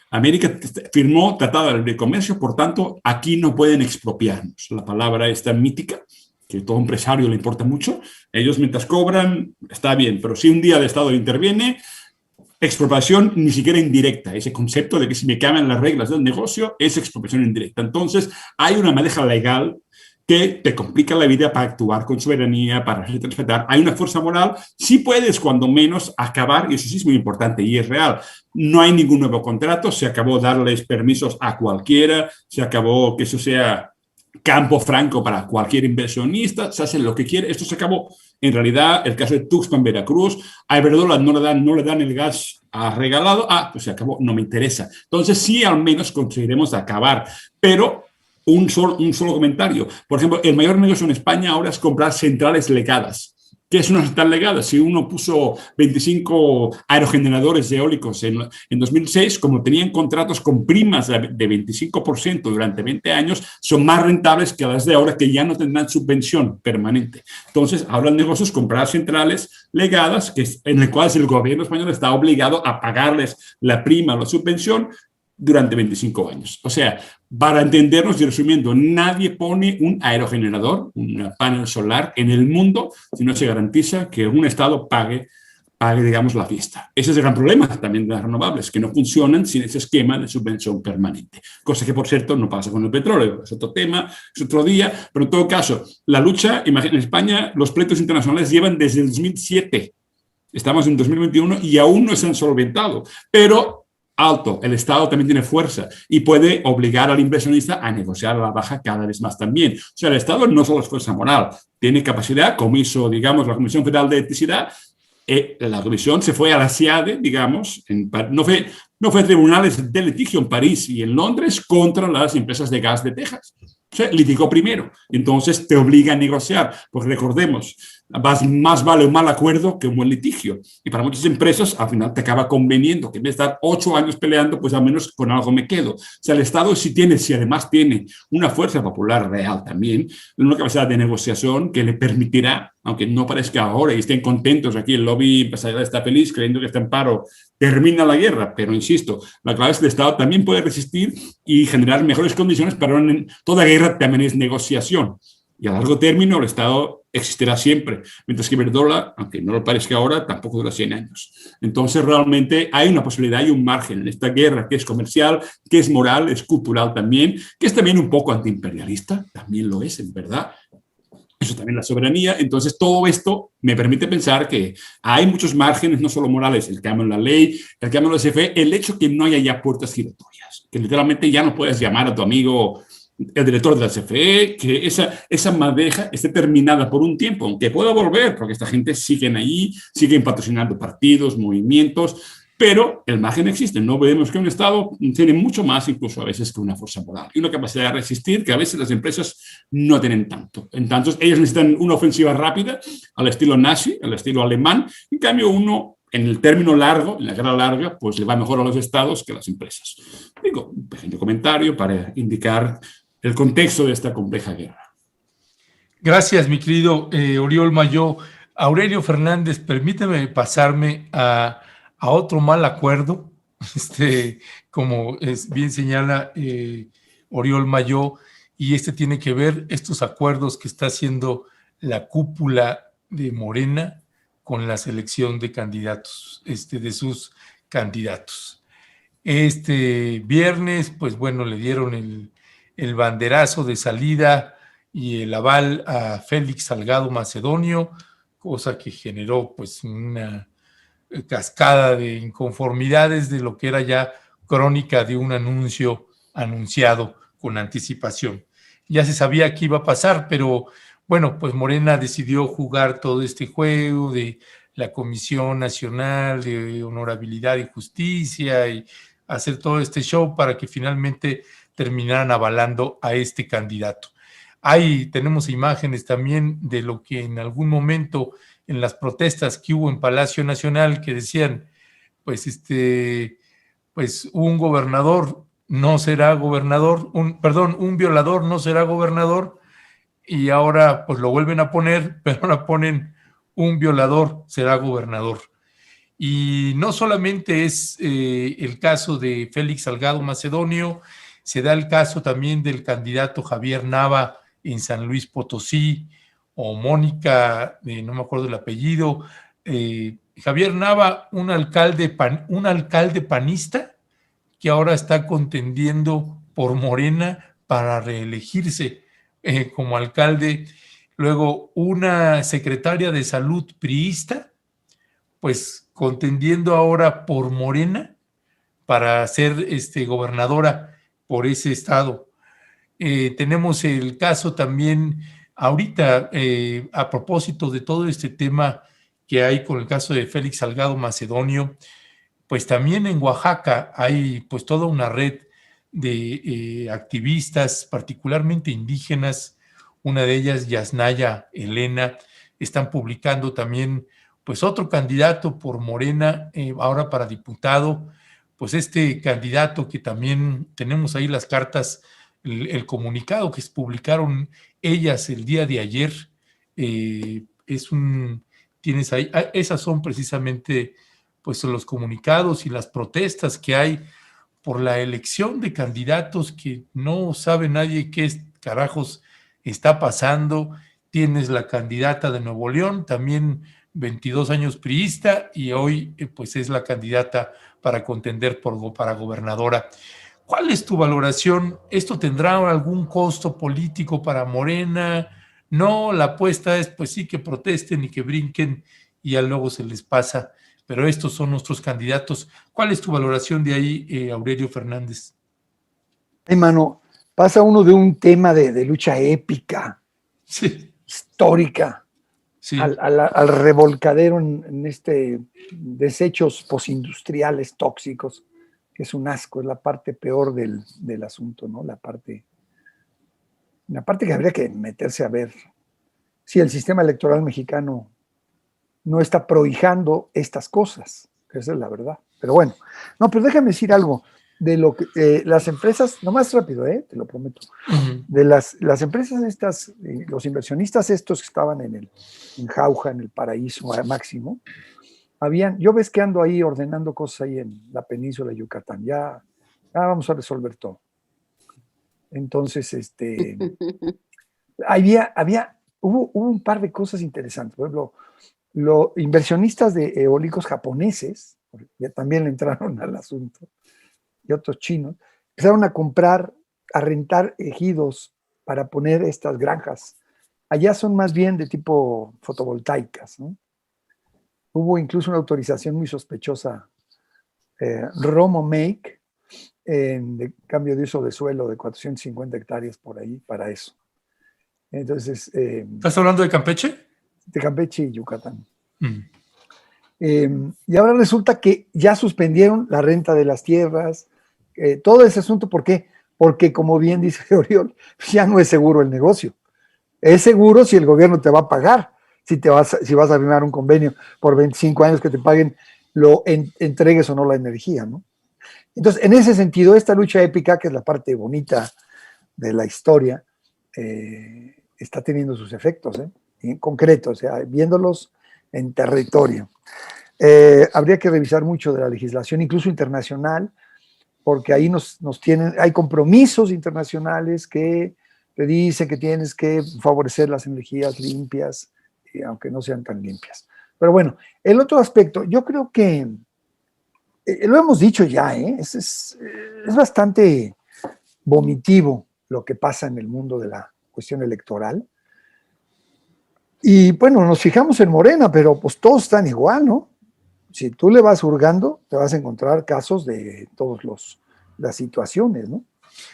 América firmó tratado de libre comercio, por tanto, aquí no pueden expropiarnos. La palabra esta mítica, que todo empresario le importa mucho, ellos mientras cobran, está bien, pero si un día el Estado interviene, expropiación ni siquiera indirecta, ese concepto de que si me cambian las reglas del negocio es expropiación indirecta. Entonces, hay una madeja legal que te complica la vida para actuar con soberanía, para hacerte respetar. Hay una fuerza moral, sí puedes cuando menos acabar, y eso sí es muy importante y es real. No hay ningún nuevo contrato, se acabó darles permisos a cualquiera, se acabó que eso sea campo franco para cualquier inversionista, se hace lo que quiere, esto se acabó. En realidad, el caso de Tuxpan, Veracruz, a Iberdrola no le dan el gas regalado, pues se acabó, no me interesa. Entonces sí, al menos conseguiremos acabar, pero un solo comentario. Por ejemplo, el mayor negocio en España ahora es comprar centrales legadas. ¿Qué es una central legada? Si uno puso 25 aerogeneradores eólicos en 2006, como tenían contratos con primas de 25% durante 20 años, son más rentables que las de ahora, que ya no tendrán subvención permanente. Entonces, ahora el negocio es comprar centrales legadas, en el cual el gobierno español está obligado a pagarles la prima o la subvención durante 25 años. O sea, para entendernos y resumiendo, nadie pone un aerogenerador, un panel solar en el mundo si no se garantiza que un Estado pague, digamos, la fiesta. Ese es el gran problema también de las renovables, que no funcionan sin ese esquema de subvención permanente. Cosa que, por cierto, no pasa con el petróleo. Es otro tema, es otro día, pero en todo caso, la lucha, en España, los pleitos internacionales llevan desde el 2007. Estamos en 2021 y aún no se han solventado. Pero alto, el Estado también tiene fuerza y puede obligar al inversionista a negociar a la baja cada vez más también. O sea, el Estado no solo es fuerza moral, tiene capacidad, como hizo, digamos, la Comisión Federal de Electricidad. La comisión se fue a la CIADE, digamos, no fue a tribunales de litigio en París y en Londres contra las empresas de gas de Texas. O sea, litigó primero. Entonces te obliga a negociar, porque recordemos, más vale un mal acuerdo que un buen litigio. Y para muchas empresas, al final te acaba conveniendo que en vez de estar 8 años peleando, pues al menos con algo me quedo. O sea, el Estado si además tiene una fuerza popular real también, una capacidad de negociación que le permitirá, aunque no parezca ahora y estén contentos aquí, el lobby empresarial está feliz creyendo que este amparo termina la guerra, pero insisto, la clave es que el Estado también puede resistir y generar mejores condiciones, pero toda guerra también es negociación. Y a largo término el Estado existirá siempre, mientras que Iberdrola, aunque no lo parezca ahora, tampoco dura 100 años. Entonces realmente hay una posibilidad y un margen en esta guerra que es comercial, que es moral, es cultural también, que es también un poco antiimperialista, también lo es, en verdad. Eso también la soberanía. Entonces, todo esto me permite pensar que hay muchos márgenes, no solo morales, el cambio en la ley, el cambio en la CFE, el hecho que no haya ya puertas giratorias, que literalmente ya no puedes llamar a tu amigo el director de la CFE, que esa madeja esté terminada por un tiempo, aunque pueda volver, porque esta gente siguen ahí, siguen patrocinando partidos, movimientos, pero el margen existe. No vemos que un Estado tiene mucho más, incluso a veces, que una fuerza moral y una capacidad de resistir que a veces las empresas no tienen tanto. Entonces, ellos necesitan una ofensiva rápida al estilo nazi, al estilo alemán. En cambio, uno, en el término largo, en la guerra larga, pues le va mejor a los Estados que a las empresas. Digo, un pequeño comentario para indicar el contexto de esta compleja guerra. Gracias, mi querido Oriol Mayó. Aurelio Fernández, permíteme pasarme a otro mal acuerdo, como bien señala Oriol Mayó, y tiene que ver estos acuerdos que está haciendo la cúpula de Morena con la selección de candidatos, de sus candidatos. Este viernes, pues bueno, le dieron el banderazo de salida y el aval a Félix Salgado Macedonio, cosa que generó pues una cascada de inconformidades de lo que era ya crónica de un anuncio anunciado con anticipación. Ya se sabía que iba a pasar, pero bueno, pues Morena decidió jugar todo este juego de la Comisión Nacional de Honorabilidad y Justicia y hacer todo este show para que finalmente terminaran avalando a este candidato. Ahí tenemos imágenes también de lo que en algún momento en las protestas que hubo en Palacio Nacional, que decían, pues, pues un gobernador no será gobernador, un violador no será gobernador, y ahora pues lo vuelven a poner, pero ahora ponen un violador será gobernador. Y no solamente es el caso de Félix Salgado Macedonio, se da el caso también del candidato Javier Nava en San Luis Potosí, o Mónica, no me acuerdo el apellido, Javier Nava, un alcalde panista que ahora está contendiendo por Morena para reelegirse como alcalde. Luego, una secretaria de salud priista, pues contendiendo ahora por Morena para ser gobernadora por ese estado. Tenemos el caso también ahorita, a propósito de todo este tema que hay con el caso de Félix Salgado Macedonio, pues también en Oaxaca hay pues toda una red de activistas, particularmente indígenas, una de ellas, Yasnaya Elena, están publicando también pues otro candidato por Morena, ahora para diputado, pues este candidato que también tenemos ahí las cartas, el comunicado que se publicaron ellas el día de ayer, tienes ahí, esas son precisamente pues los comunicados y las protestas que hay por la elección de candidatos que no sabe nadie qué carajos está pasando. Tienes la candidata de Nuevo León, también 22 años priista, y hoy pues es la candidata para contender para gobernadora. ¿Cuál es tu valoración? ¿Esto tendrá algún costo político para Morena? No, la apuesta es pues sí que protesten y que brinquen y ya luego se les pasa, pero estos son nuestros candidatos. ¿Cuál es tu valoración de ahí, Aurelio Fernández? Mano, pasa uno de un tema de lucha épica, sí, histórica, sí, al revolcadero en desechos posindustriales tóxicos, que es un asco, es la parte peor del asunto, ¿no? La parte que habría que meterse a ver si el sistema electoral mexicano no está prohijando estas cosas, esa es la verdad. Pero bueno, no, pero déjame decir algo de lo que las empresas, nomás rápido, te lo prometo, de las empresas estas, los inversionistas estos que estaban en Jauja, en el paraíso máximo, yo ves que ando ahí ordenando cosas ahí en la península de Yucatán, ya vamos a resolver todo. Entonces, hubo un par de cosas interesantes. Por ejemplo, los inversionistas de eólicos japoneses, ya también le entraron al asunto, y otros chinos, empezaron a rentar ejidos para poner estas granjas. Allá son más bien de tipo fotovoltaicas, ¿no? Hubo incluso una autorización muy sospechosa, Romo Make, de cambio de uso de suelo de 450 hectáreas por ahí para eso. Entonces, ¿estás hablando de Campeche? De Campeche y Yucatán. Y ahora resulta que ya suspendieron la renta de las tierras, todo ese asunto. ¿Por qué? Porque, como bien dice Oriol, ya no es seguro el negocio. Es seguro si el gobierno te va a pagar, si vas a firmar un convenio por 25 años que te paguen, lo entregues o no la energía, ¿no? Entonces, en ese sentido, esta lucha épica, que es la parte bonita de la historia, está teniendo sus efectos, en concreto, o sea, viéndolos en territorio. Habría que revisar mucho de la legislación, incluso internacional, porque ahí hay compromisos internacionales que te dicen que tienes que favorecer las energías limpias, aunque no sean tan limpias. Pero bueno, el otro aspecto, yo creo que lo hemos dicho ya, es bastante vomitivo lo que pasa en el mundo de la cuestión electoral. Y bueno, nos fijamos en Morena, pero pues todos están igual, ¿no? Si tú le vas hurgando, te vas a encontrar casos de todas las situaciones, ¿no?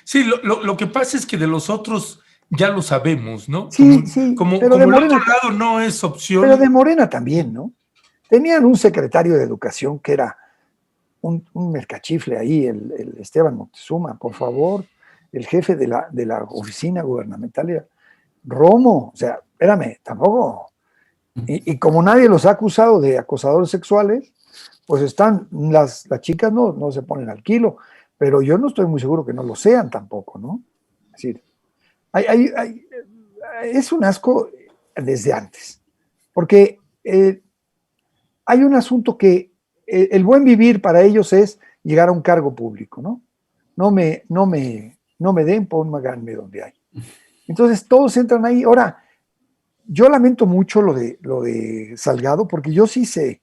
Sí, lo que pasa es que de los otros ya lo sabemos, ¿no? Sí, sí, pero de Morena, el otro lado no es opción. Pero de Morena también, ¿no? Tenían un secretario de Educación que era un mercachifle ahí, el Esteban Moctezuma, por favor, el jefe de la oficina gubernamental era Romo, o sea, espérame, tampoco. Y como nadie los ha acusado de acosadores sexuales, pues están, las chicas no se ponen al kilo, pero yo no estoy muy seguro que no lo sean tampoco, ¿no? Es decir, es un asco desde antes, porque hay un asunto que el buen vivir para ellos es llegar a un cargo público, ¿no? No me den, pónganme donde hay. Entonces todos entran ahí. Ahora, yo lamento mucho lo de Salgado, porque yo sí sé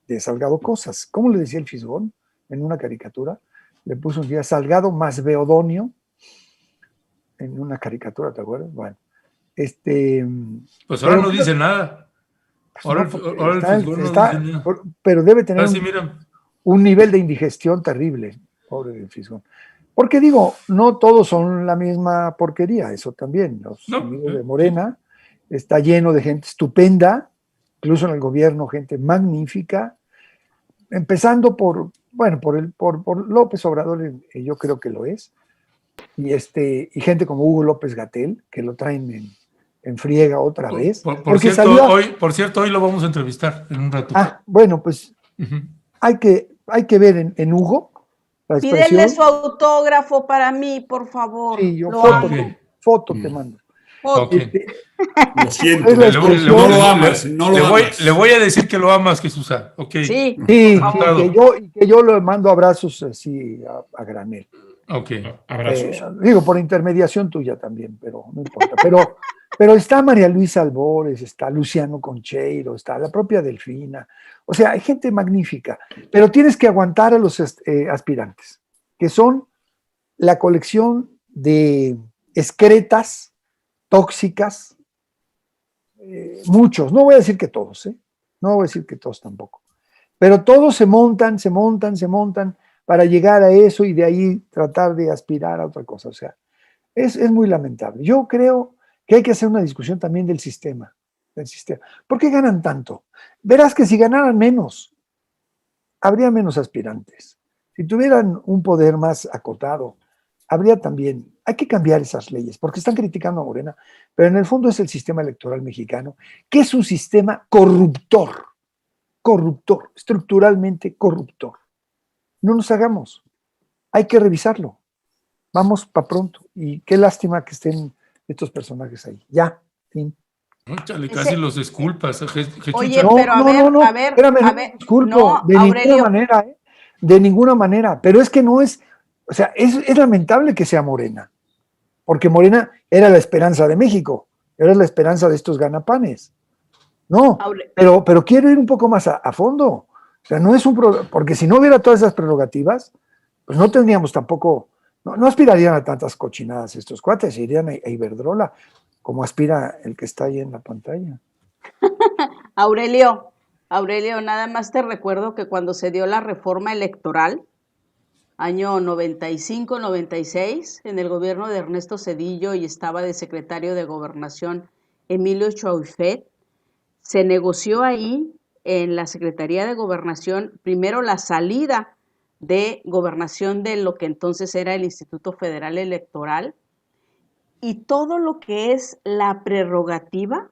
de Salgado cosas. ¿Cómo le decía el Fisgón en una caricatura? Le puso un día Salgado más Beodonio en una caricatura, ¿te acuerdas? Bueno, pues ahora no dice nada. Ahora, no, ahora el Fisgón no dice nada. Pero debe tener mira. un nivel de indigestión terrible, pobre del Fisgón. Porque digo, no todos son la misma porquería, eso también. Los amigos de Morena está lleno de gente estupenda, incluso en el gobierno, gente magnífica, empezando por López Obrador, yo creo que lo es, y gente como Hugo López Gatell, que lo traen en friega otra vez. Por cierto, hoy lo vamos a entrevistar en un rato. Bueno, pues hay que ver en Hugo la expresión. Pídele su autógrafo para mí, por favor. Sí, yo foto te mando. Okay. Lo siento, no lo amas, le voy a decir que lo amas, Jesús. Okay. Sí, que yo le mando abrazos así a granel. Okay. Abrazos. Digo, por intermediación tuya también, pero no importa. Pero está María Luisa Albores, está Luciano Concheiro, está la propia Delfina. O sea, hay gente magnífica, pero tienes que aguantar a los aspirantes, que son la colección de excretas, tóxicas, muchos, no voy a decir que todos, no voy a decir que todos tampoco, pero todos se montan para llegar a eso y de ahí tratar de aspirar a otra cosa. O sea, es muy lamentable. Yo creo que hay que hacer una discusión también del sistema. ¿Por qué ganan tanto? Verás que si ganaran menos, habría menos aspirantes. Si tuvieran un poder más acotado, habría también. Hay que cambiar esas leyes, porque están criticando a Morena, pero en el fondo es el sistema electoral mexicano, que es un sistema corruptor, estructuralmente corruptor. No nos hagamos, hay que revisarlo. Vamos para pronto. Y qué lástima que estén estos personajes ahí. Ya, fin. Chale, casi los disculpas. Oye, pero a ver, espérame, disculpo, de ninguna manera, de ninguna manera, pero es que no es, o sea, es lamentable que sea Morena, porque Morena era la esperanza de México, era la esperanza de estos ganapanes. No, pero quiero ir un poco más a fondo. O sea, no es porque si no hubiera todas esas prerrogativas, pues no tendríamos tampoco, no aspirarían a tantas cochinadas estos cuates, irían a Iberdrola, como aspira el que está ahí en la pantalla. Aurelio, nada más te recuerdo que cuando se dio la reforma electoral, año 95-96, en el gobierno de Ernesto Zedillo y estaba de secretario de Gobernación Emilio Choufet, se negoció ahí en la Secretaría de Gobernación primero la salida de gobernación de lo que entonces era el Instituto Federal Electoral, y todo lo que es la prerrogativa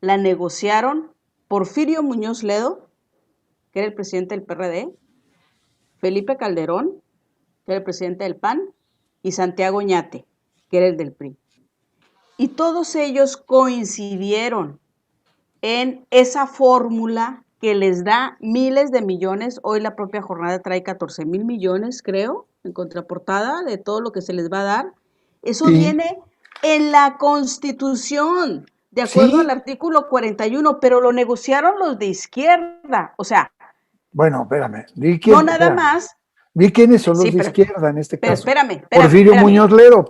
la negociaron Porfirio Muñoz Ledo, que era el presidente del PRD, Felipe Calderón, que era el presidente del PAN, y Santiago Oñate, que era el del PRI. Y todos ellos coincidieron en esa fórmula que les da miles de millones. Hoy la propia jornada trae 14,000 millones, creo, en contraportada de todo lo que se les va a dar. Eso viene en la Constitución, de acuerdo al artículo 41, pero lo negociaron los de izquierda, o sea. Bueno, espérame. Más. Vi quiénes son los de izquierda en este caso. Espérame. Porfirio Muñoz Ledo,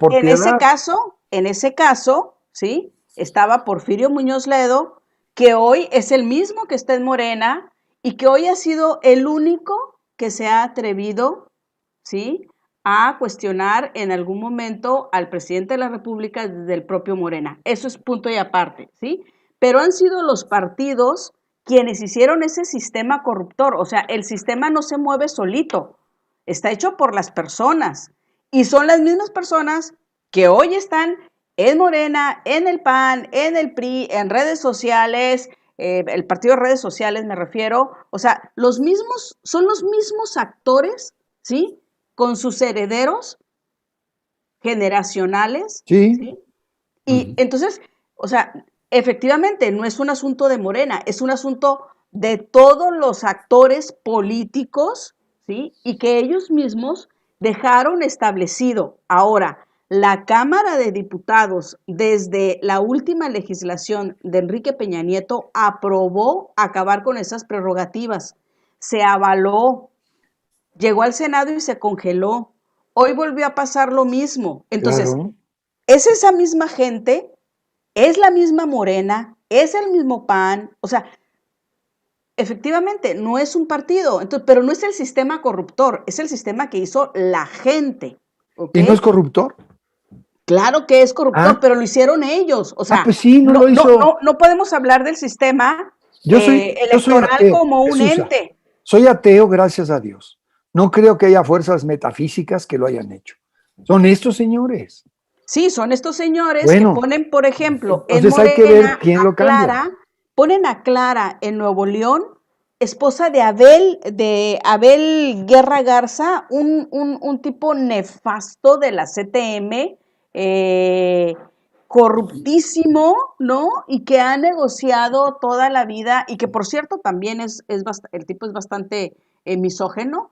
En ese caso, sí, estaba Porfirio Muñoz Ledo, que hoy es el mismo que está en Morena y que hoy ha sido el único que se ha atrevido, ¿sí?, a cuestionar en algún momento al presidente de la República desde el propio Morena. Eso es punto y aparte, ¿sí? Pero han sido los partidos quienes hicieron ese sistema corruptor. O sea, el sistema no se mueve solito, está hecho por las personas. Y son las mismas personas que hoy están en Morena, en el PAN, en el PRI, en redes sociales, el partido de redes sociales me refiero, o sea, son los mismos actores, ¿sí? Con sus herederos generacionales, Sí. ¿sí? Y entonces, o sea, efectivamente, no es un asunto de Morena, es un asunto de todos los actores políticos, ¿sí? Y que ellos mismos dejaron establecido. Ahora, la Cámara de Diputados, desde la última legislación de Enrique Peña Nieto, aprobó acabar con esas prerrogativas. Se avaló, llegó al Senado y se congeló. Hoy volvió a pasar lo mismo. Entonces, Claro. es esa misma gente, es la misma Morena, es el mismo PAN, o sea, efectivamente, no es un partido, entonces, pero no es el sistema corruptor, es el sistema que hizo la gente. ¿Okay? ¿Y no es corruptor? Claro que es corruptor, pero lo hicieron ellos. O sea, pues sí, no lo hizo. No podemos hablar del sistema electoral ateo, como un Jesús, ente. Soy ateo, gracias a Dios. No creo que haya fuerzas metafísicas que lo hayan hecho. Son estos señores. Sí, son estos señores Bueno, que ponen, por ejemplo, entonces en hay que ver quién lo cambia. Clara, ponen a Clara en Nuevo León, esposa de Abel Guerra Garza, un tipo nefasto de la CTM, corruptísimo, ¿no? Y que ha negociado toda la vida, y que por cierto también el tipo es bastante misógino,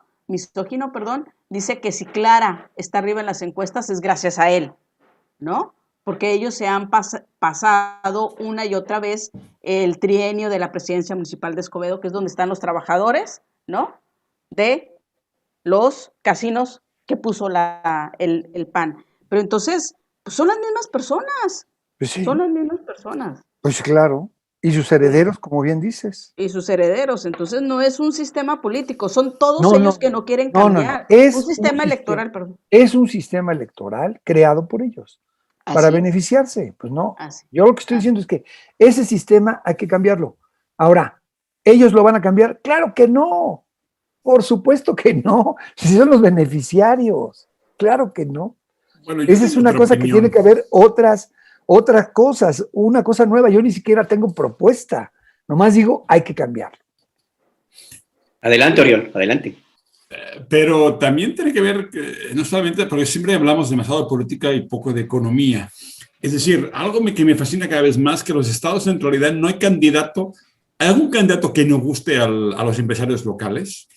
perdón, dice que si Clara está arriba en las encuestas es gracias a él, ¿no? Porque ellos se han pasado una y otra vez el trienio de la presidencia municipal de Escobedo, que es donde están los trabajadores, ¿no? De los casinos que puso el PAN. Pero entonces, pues son las mismas personas. Pues sí. Son las mismas personas. Pues claro. Y sus herederos, como bien dices. Y sus herederos. Entonces no es un sistema político, son todos ellos que no quieren cambiar. Es un sistema electoral, perdón. Es un sistema electoral creado por ellos. Para beneficiarse, pues no. Yo lo que estoy diciendo es que ese sistema hay que cambiarlo. Ahora, ¿ellos lo van a cambiar? Claro que no. Por supuesto que no. Si son los beneficiarios. Claro que no. Bueno, esa es una cosa que tiene que haber otras cosas, una cosa nueva. Yo ni siquiera tengo propuesta. Nomás digo, hay que cambiarlo. Adelante, Oriol, adelante. Pero también tiene que ver, no solamente, porque siempre hablamos demasiado de política y poco de economía. Es decir, algo que me fascina cada vez más, que los estados en realidad no hay candidato, ¿hay algún candidato que no guste a los empresarios locales?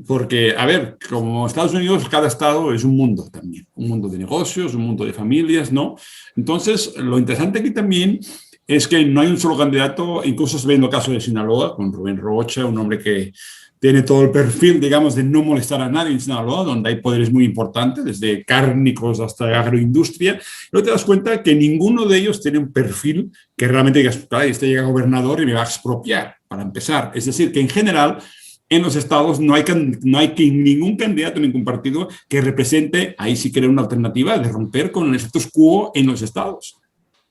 Porque, a ver, como Estados Unidos, cada estado es un mundo también, un mundo de negocios, un mundo de familias, ¿no? Entonces, lo interesante aquí también es que no hay un solo candidato, incluso se ve en el caso de Sinaloa, con Rubén Rocha, un hombre que tiene todo el perfil, digamos, de no molestar a nadie en Sinaloa, donde hay poderes muy importantes, desde cárnicos hasta agroindustria. Luego te das cuenta que ninguno de ellos tiene un perfil que realmente digas, este llega gobernador y me va a expropiar, para empezar. Es decir, que en general, en los estados no hay ningún candidato, ningún partido que represente, ahí sí crea una alternativa de romper con el status quo en los estados.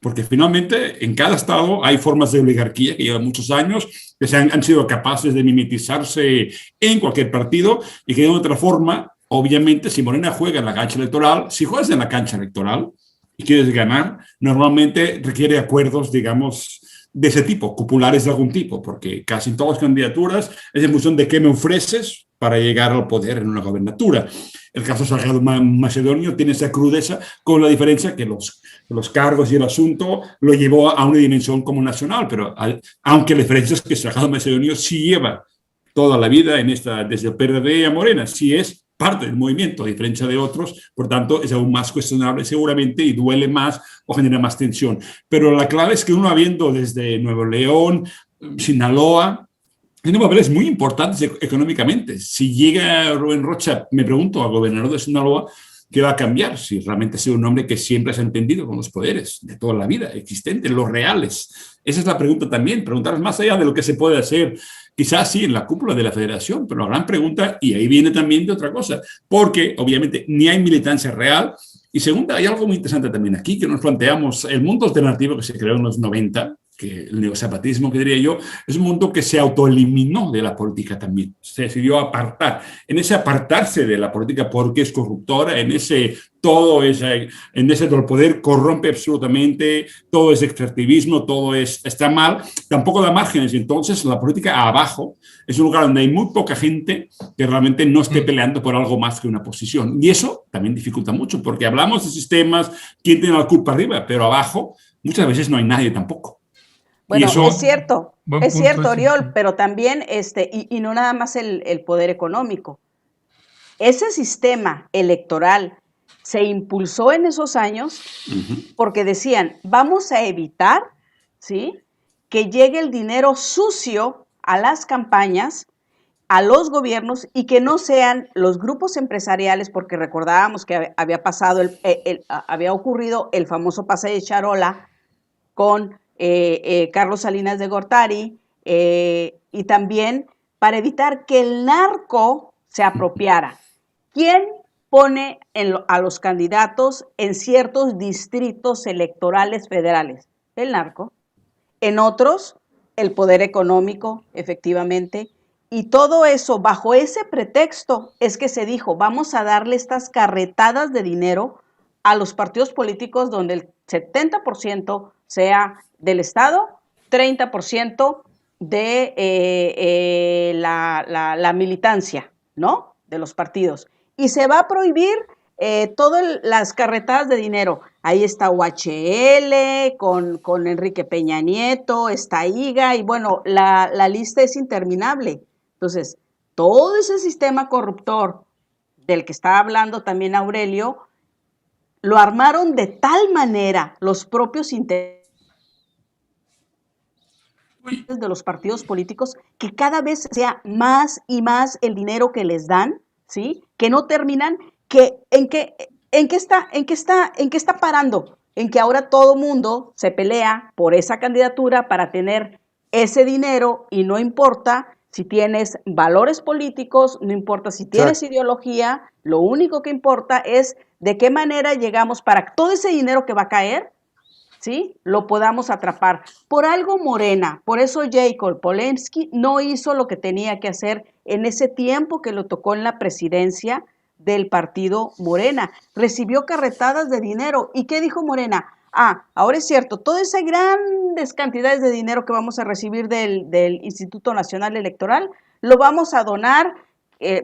Porque finalmente en cada estado hay formas de oligarquía que llevan muchos años, que han sido capaces de mimetizarse en cualquier partido y que de otra forma, obviamente, si Morena juega en la cancha electoral, si juegas en la cancha electoral y quieres ganar, normalmente requiere acuerdos, digamos, de ese tipo, populares de algún tipo, porque casi en todas las candidaturas es en función de qué me ofreces para llegar al poder en una gobernatura. El caso Salgado Macedonio tiene esa crudeza, con la diferencia que los cargos y el asunto lo llevó a una dimensión como nacional, pero aunque la diferencia es que Salgado Macedonio sí lleva toda la vida desde el PRD a Morena, sí es parte del movimiento, a diferencia de otros, por tanto es aún más cuestionable seguramente y duele más o genera más tensión. Pero la clave es que uno viendo desde Nuevo León, Sinaloa, tiene papeles muy importantes económicamente. Si llega Rubén Rocha, me pregunto, al gobernador de Sinaloa, ¿qué va a cambiar? Si realmente ha sido un hombre que siempre se ha entendido con los poderes de toda la vida, existentes, los reales. Esa es la pregunta también, preguntar más allá de lo que se puede hacer, quizás sí en la cúpula de la federación, pero la gran pregunta, y ahí viene también de otra cosa, porque obviamente ni hay militancia real, y segunda, hay algo muy interesante también aquí, que nos planteamos, el mundo alternativo que se creó en los 90, que el neozapatismo, que diría yo, es un mundo que se autoeliminó de la política también, se decidió apartar. En ese apartarse de la política porque es corruptora, en ese el poder corrompe absolutamente, todo es extractivismo, todo está mal, tampoco da márgenes. Entonces la política abajo es un lugar donde hay muy poca gente que realmente no esté peleando por algo más que una posición. Y eso también dificulta mucho, porque hablamos de sistemas, quién tiene la culpa arriba, pero abajo muchas veces no hay nadie tampoco. Bueno, eso, es cierto, Oriol, pero también, y no nada más el poder económico. Ese sistema electoral se impulsó en esos años porque decían, vamos a evitar, ¿sí?, que llegue el dinero sucio a las campañas, a los gobiernos, y que no sean los grupos empresariales, porque recordábamos que había ocurrido el famoso pase de charola con Carlos Salinas de Gortari, y también para evitar que el narco se apropiara. ¿Quién pone a los candidatos en ciertos distritos electorales federales? El narco. En otros, el poder económico, efectivamente. Y todo eso, bajo ese pretexto, es que se dijo, vamos a darle estas carretadas de dinero a los partidos políticos donde el 70% sea del Estado, 30% de la militancia, ¿no?, de los partidos. Y se va a prohibir todas las carretadas de dinero. Ahí está UHL, con Enrique Peña Nieto, está IGA, y bueno, la lista es interminable. Entonces, todo ese sistema corruptor del que estaba hablando también Aurelio, lo armaron de tal manera los propios intereses de los partidos políticos, que cada vez sea más y más el dinero que les dan, ¿sí?, que no terminan, ¿en qué está parando? En que ahora todo mundo se pelea por esa candidatura para tener ese dinero, y no importa si tienes valores políticos, no importa si tienes ideología, lo único que importa es de qué manera llegamos para que todo ese dinero que va a caer, ¿sí?, lo podamos atrapar. Por algo Morena, por eso Jacob Polensky no hizo lo que tenía que hacer en ese tiempo que lo tocó en la presidencia del partido Morena. Recibió carretadas de dinero. ¿Y qué dijo Morena? Ahora es cierto, todas esas grandes cantidades de dinero que vamos a recibir del Instituto Nacional Electoral, lo vamos a donar,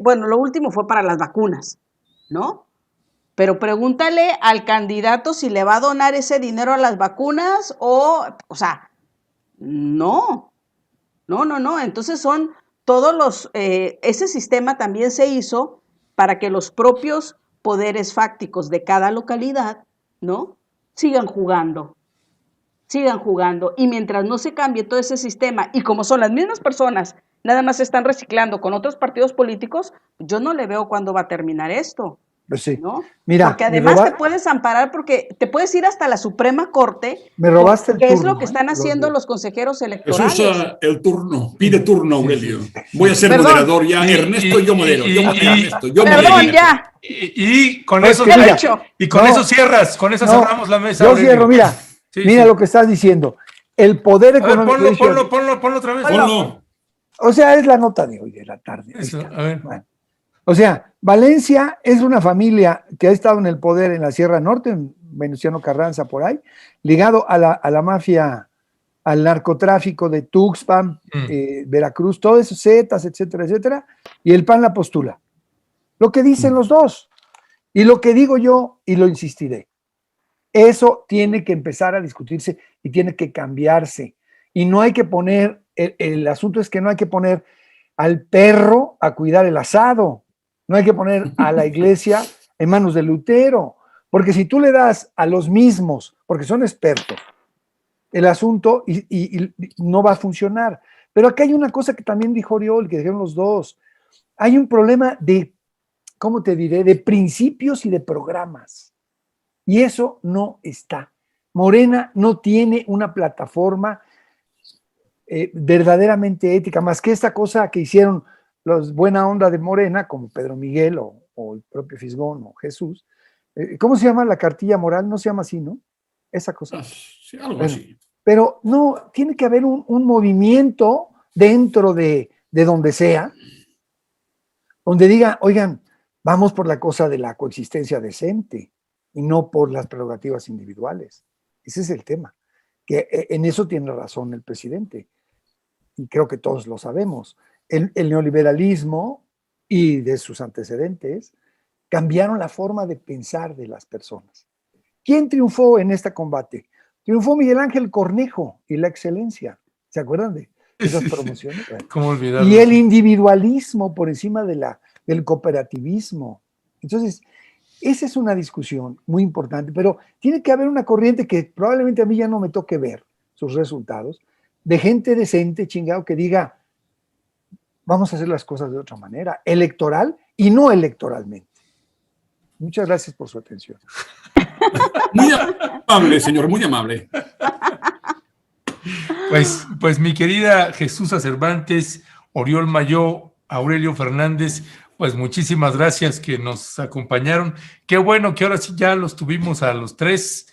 bueno, lo último fue para las vacunas, ¿no? Pero pregúntale al candidato si le va a donar ese dinero a las vacunas o sea, no. Entonces son todos ese sistema también se hizo para que los propios poderes fácticos de cada localidad, ¿no?, sigan jugando. Y mientras no se cambie todo ese sistema, y como son las mismas personas, nada más se están reciclando con otros partidos políticos, yo no le veo cuándo va a terminar esto. Pues sí. ¿No? Mira, porque además te puedes amparar, porque te puedes ir hasta la Suprema Corte. Me robaste el turno. ¿Qué es lo que están haciendo los consejeros electorales? Jesús, el turno, pide turno, Aurelio. Voy a ser moderador ya. Ernesto, yo modero. Perdón, ya. Y con No, eso, es que mira, y con eso cierras, con eso cerramos la mesa. Yo Aurelio. cierro, mira, mira lo que estás diciendo. El poder económico. Ponlo otra vez. Ponlo. O sea, es la nota de hoy de la tarde. Eso, a ver. Bueno. O sea, Valencia es una familia que ha estado en el poder en la Sierra Norte, en Venustiano Carranza, por ahí, ligado a la mafia, al narcotráfico de Tuxpan, Veracruz, todo eso, Zetas, etcétera, etcétera, y el PAN la postula. Lo que dicen los dos, y lo que digo yo, y lo insistiré, eso tiene que empezar a discutirse y tiene que cambiarse. Y no hay que poner, el asunto es que no hay que poner al perro a cuidar el asado. No hay que poner a la iglesia en manos de Lutero, porque si tú le das a los mismos, porque son expertos, el asunto y no va a funcionar. Pero acá hay una cosa que también dijo Oriol, que dijeron los dos. Hay un problema de, ¿cómo te diré?, de principios y de programas. Y eso no está. Morena no tiene una plataforma verdaderamente ética, más que esta cosa que hicieron los buena onda de Morena, como Pedro Miguel o el propio Fisgón o Jesús. ¿Cómo se llama la cartilla moral? No se llama así, ¿no? Esa cosa. Sí, algo así. Pero no, tiene que haber un movimiento dentro de donde sea, donde diga, oigan, vamos por la cosa de la coexistencia decente y no por las prerrogativas individuales. Ese es el tema, que en eso tiene razón el presidente, y creo que todos lo sabemos. El neoliberalismo y de sus antecedentes cambiaron la forma de pensar de las personas. ¿Quién triunfó en este combate? Triunfó Miguel Ángel Cornejo y la excelencia. ¿Se acuerdan de esas promociones? ¿Cómo olvidarlo? Y el individualismo por encima del cooperativismo. Entonces, esa es una discusión muy importante, pero tiene que haber una corriente que probablemente a mí ya no me toque ver sus resultados, de gente decente, chingado, que diga, vamos a hacer las cosas de otra manera, electoral y no electoralmente. Muchas gracias por su atención. Muy amable, señor, muy amable. Pues mi querida Jesús Cervantes, Oriol Mayó, Aurelio Fernández, pues muchísimas gracias que nos acompañaron. Qué bueno que ahora sí ya los tuvimos a las 3,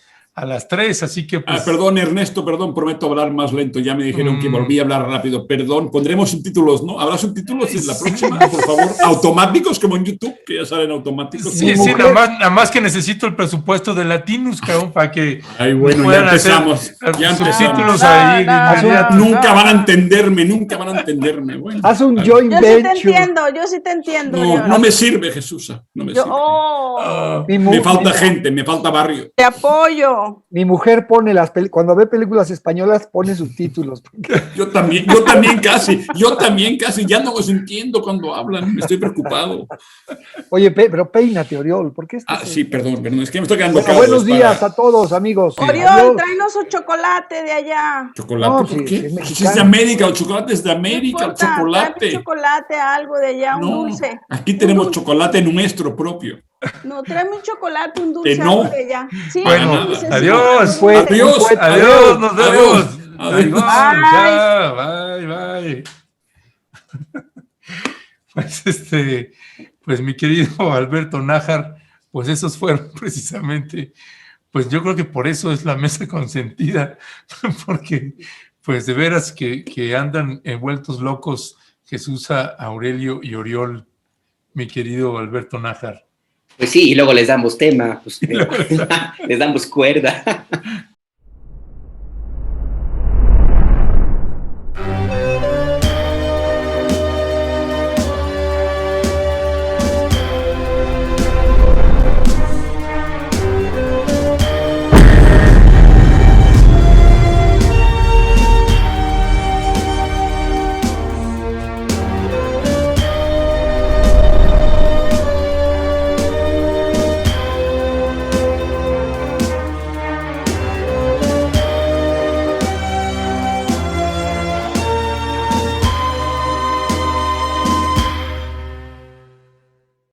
así que pues... Perdón, Ernesto, perdón, prometo hablar más lento. Ya me dijeron que volví a hablar rápido. Perdón, pondremos subtítulos, ¿no? ¿Habrá subtítulos en la próxima, por favor? Automáticos, como en YouTube, que ya salen automáticos. Sí, nada más que necesito el presupuesto de Latinus, cabrón, para que bueno, ya empezamos. Ya empezamos. Subtítulos ahí. Nunca van a entenderme. Bueno, haz un joint venture. Yo sí te entiendo. No me sirve, Jesús. No me sirve. Me falta gente, me falta barrio. Te apoyo. Mi mujer pone cuando ve películas españolas pone subtítulos. Yo también casi, ya no los entiendo cuando hablan, estoy preocupado. Oye, pero peínate, Oriol, ¿por qué estás? Sí, perdón, es que me estoy quedando calvo. Buenos días a todos, amigos. Oriol, tráenos un chocolate de allá. ¿Chocolate? No, ¿Por qué? Si es de América, el chocolate es de América, el chocolate. Chocolate, algo de allá, un dulce. Aquí tenemos chocolate nuestro propio. No, tráeme un chocolate, un dulce, no. algo de allá. Sí, bueno, adiós. Adiós, nos vemos. Adiós. Bye. Pues mi querido Alberto Nájar, pues esos fueron precisamente, pues yo creo que por eso es la mesa consentida, porque pues de veras que andan envueltos locos Jesús, Aurelio y Oriol, mi querido Alberto Nájar. Pues sí, y luego les damos tema, pues, les damos cuerda.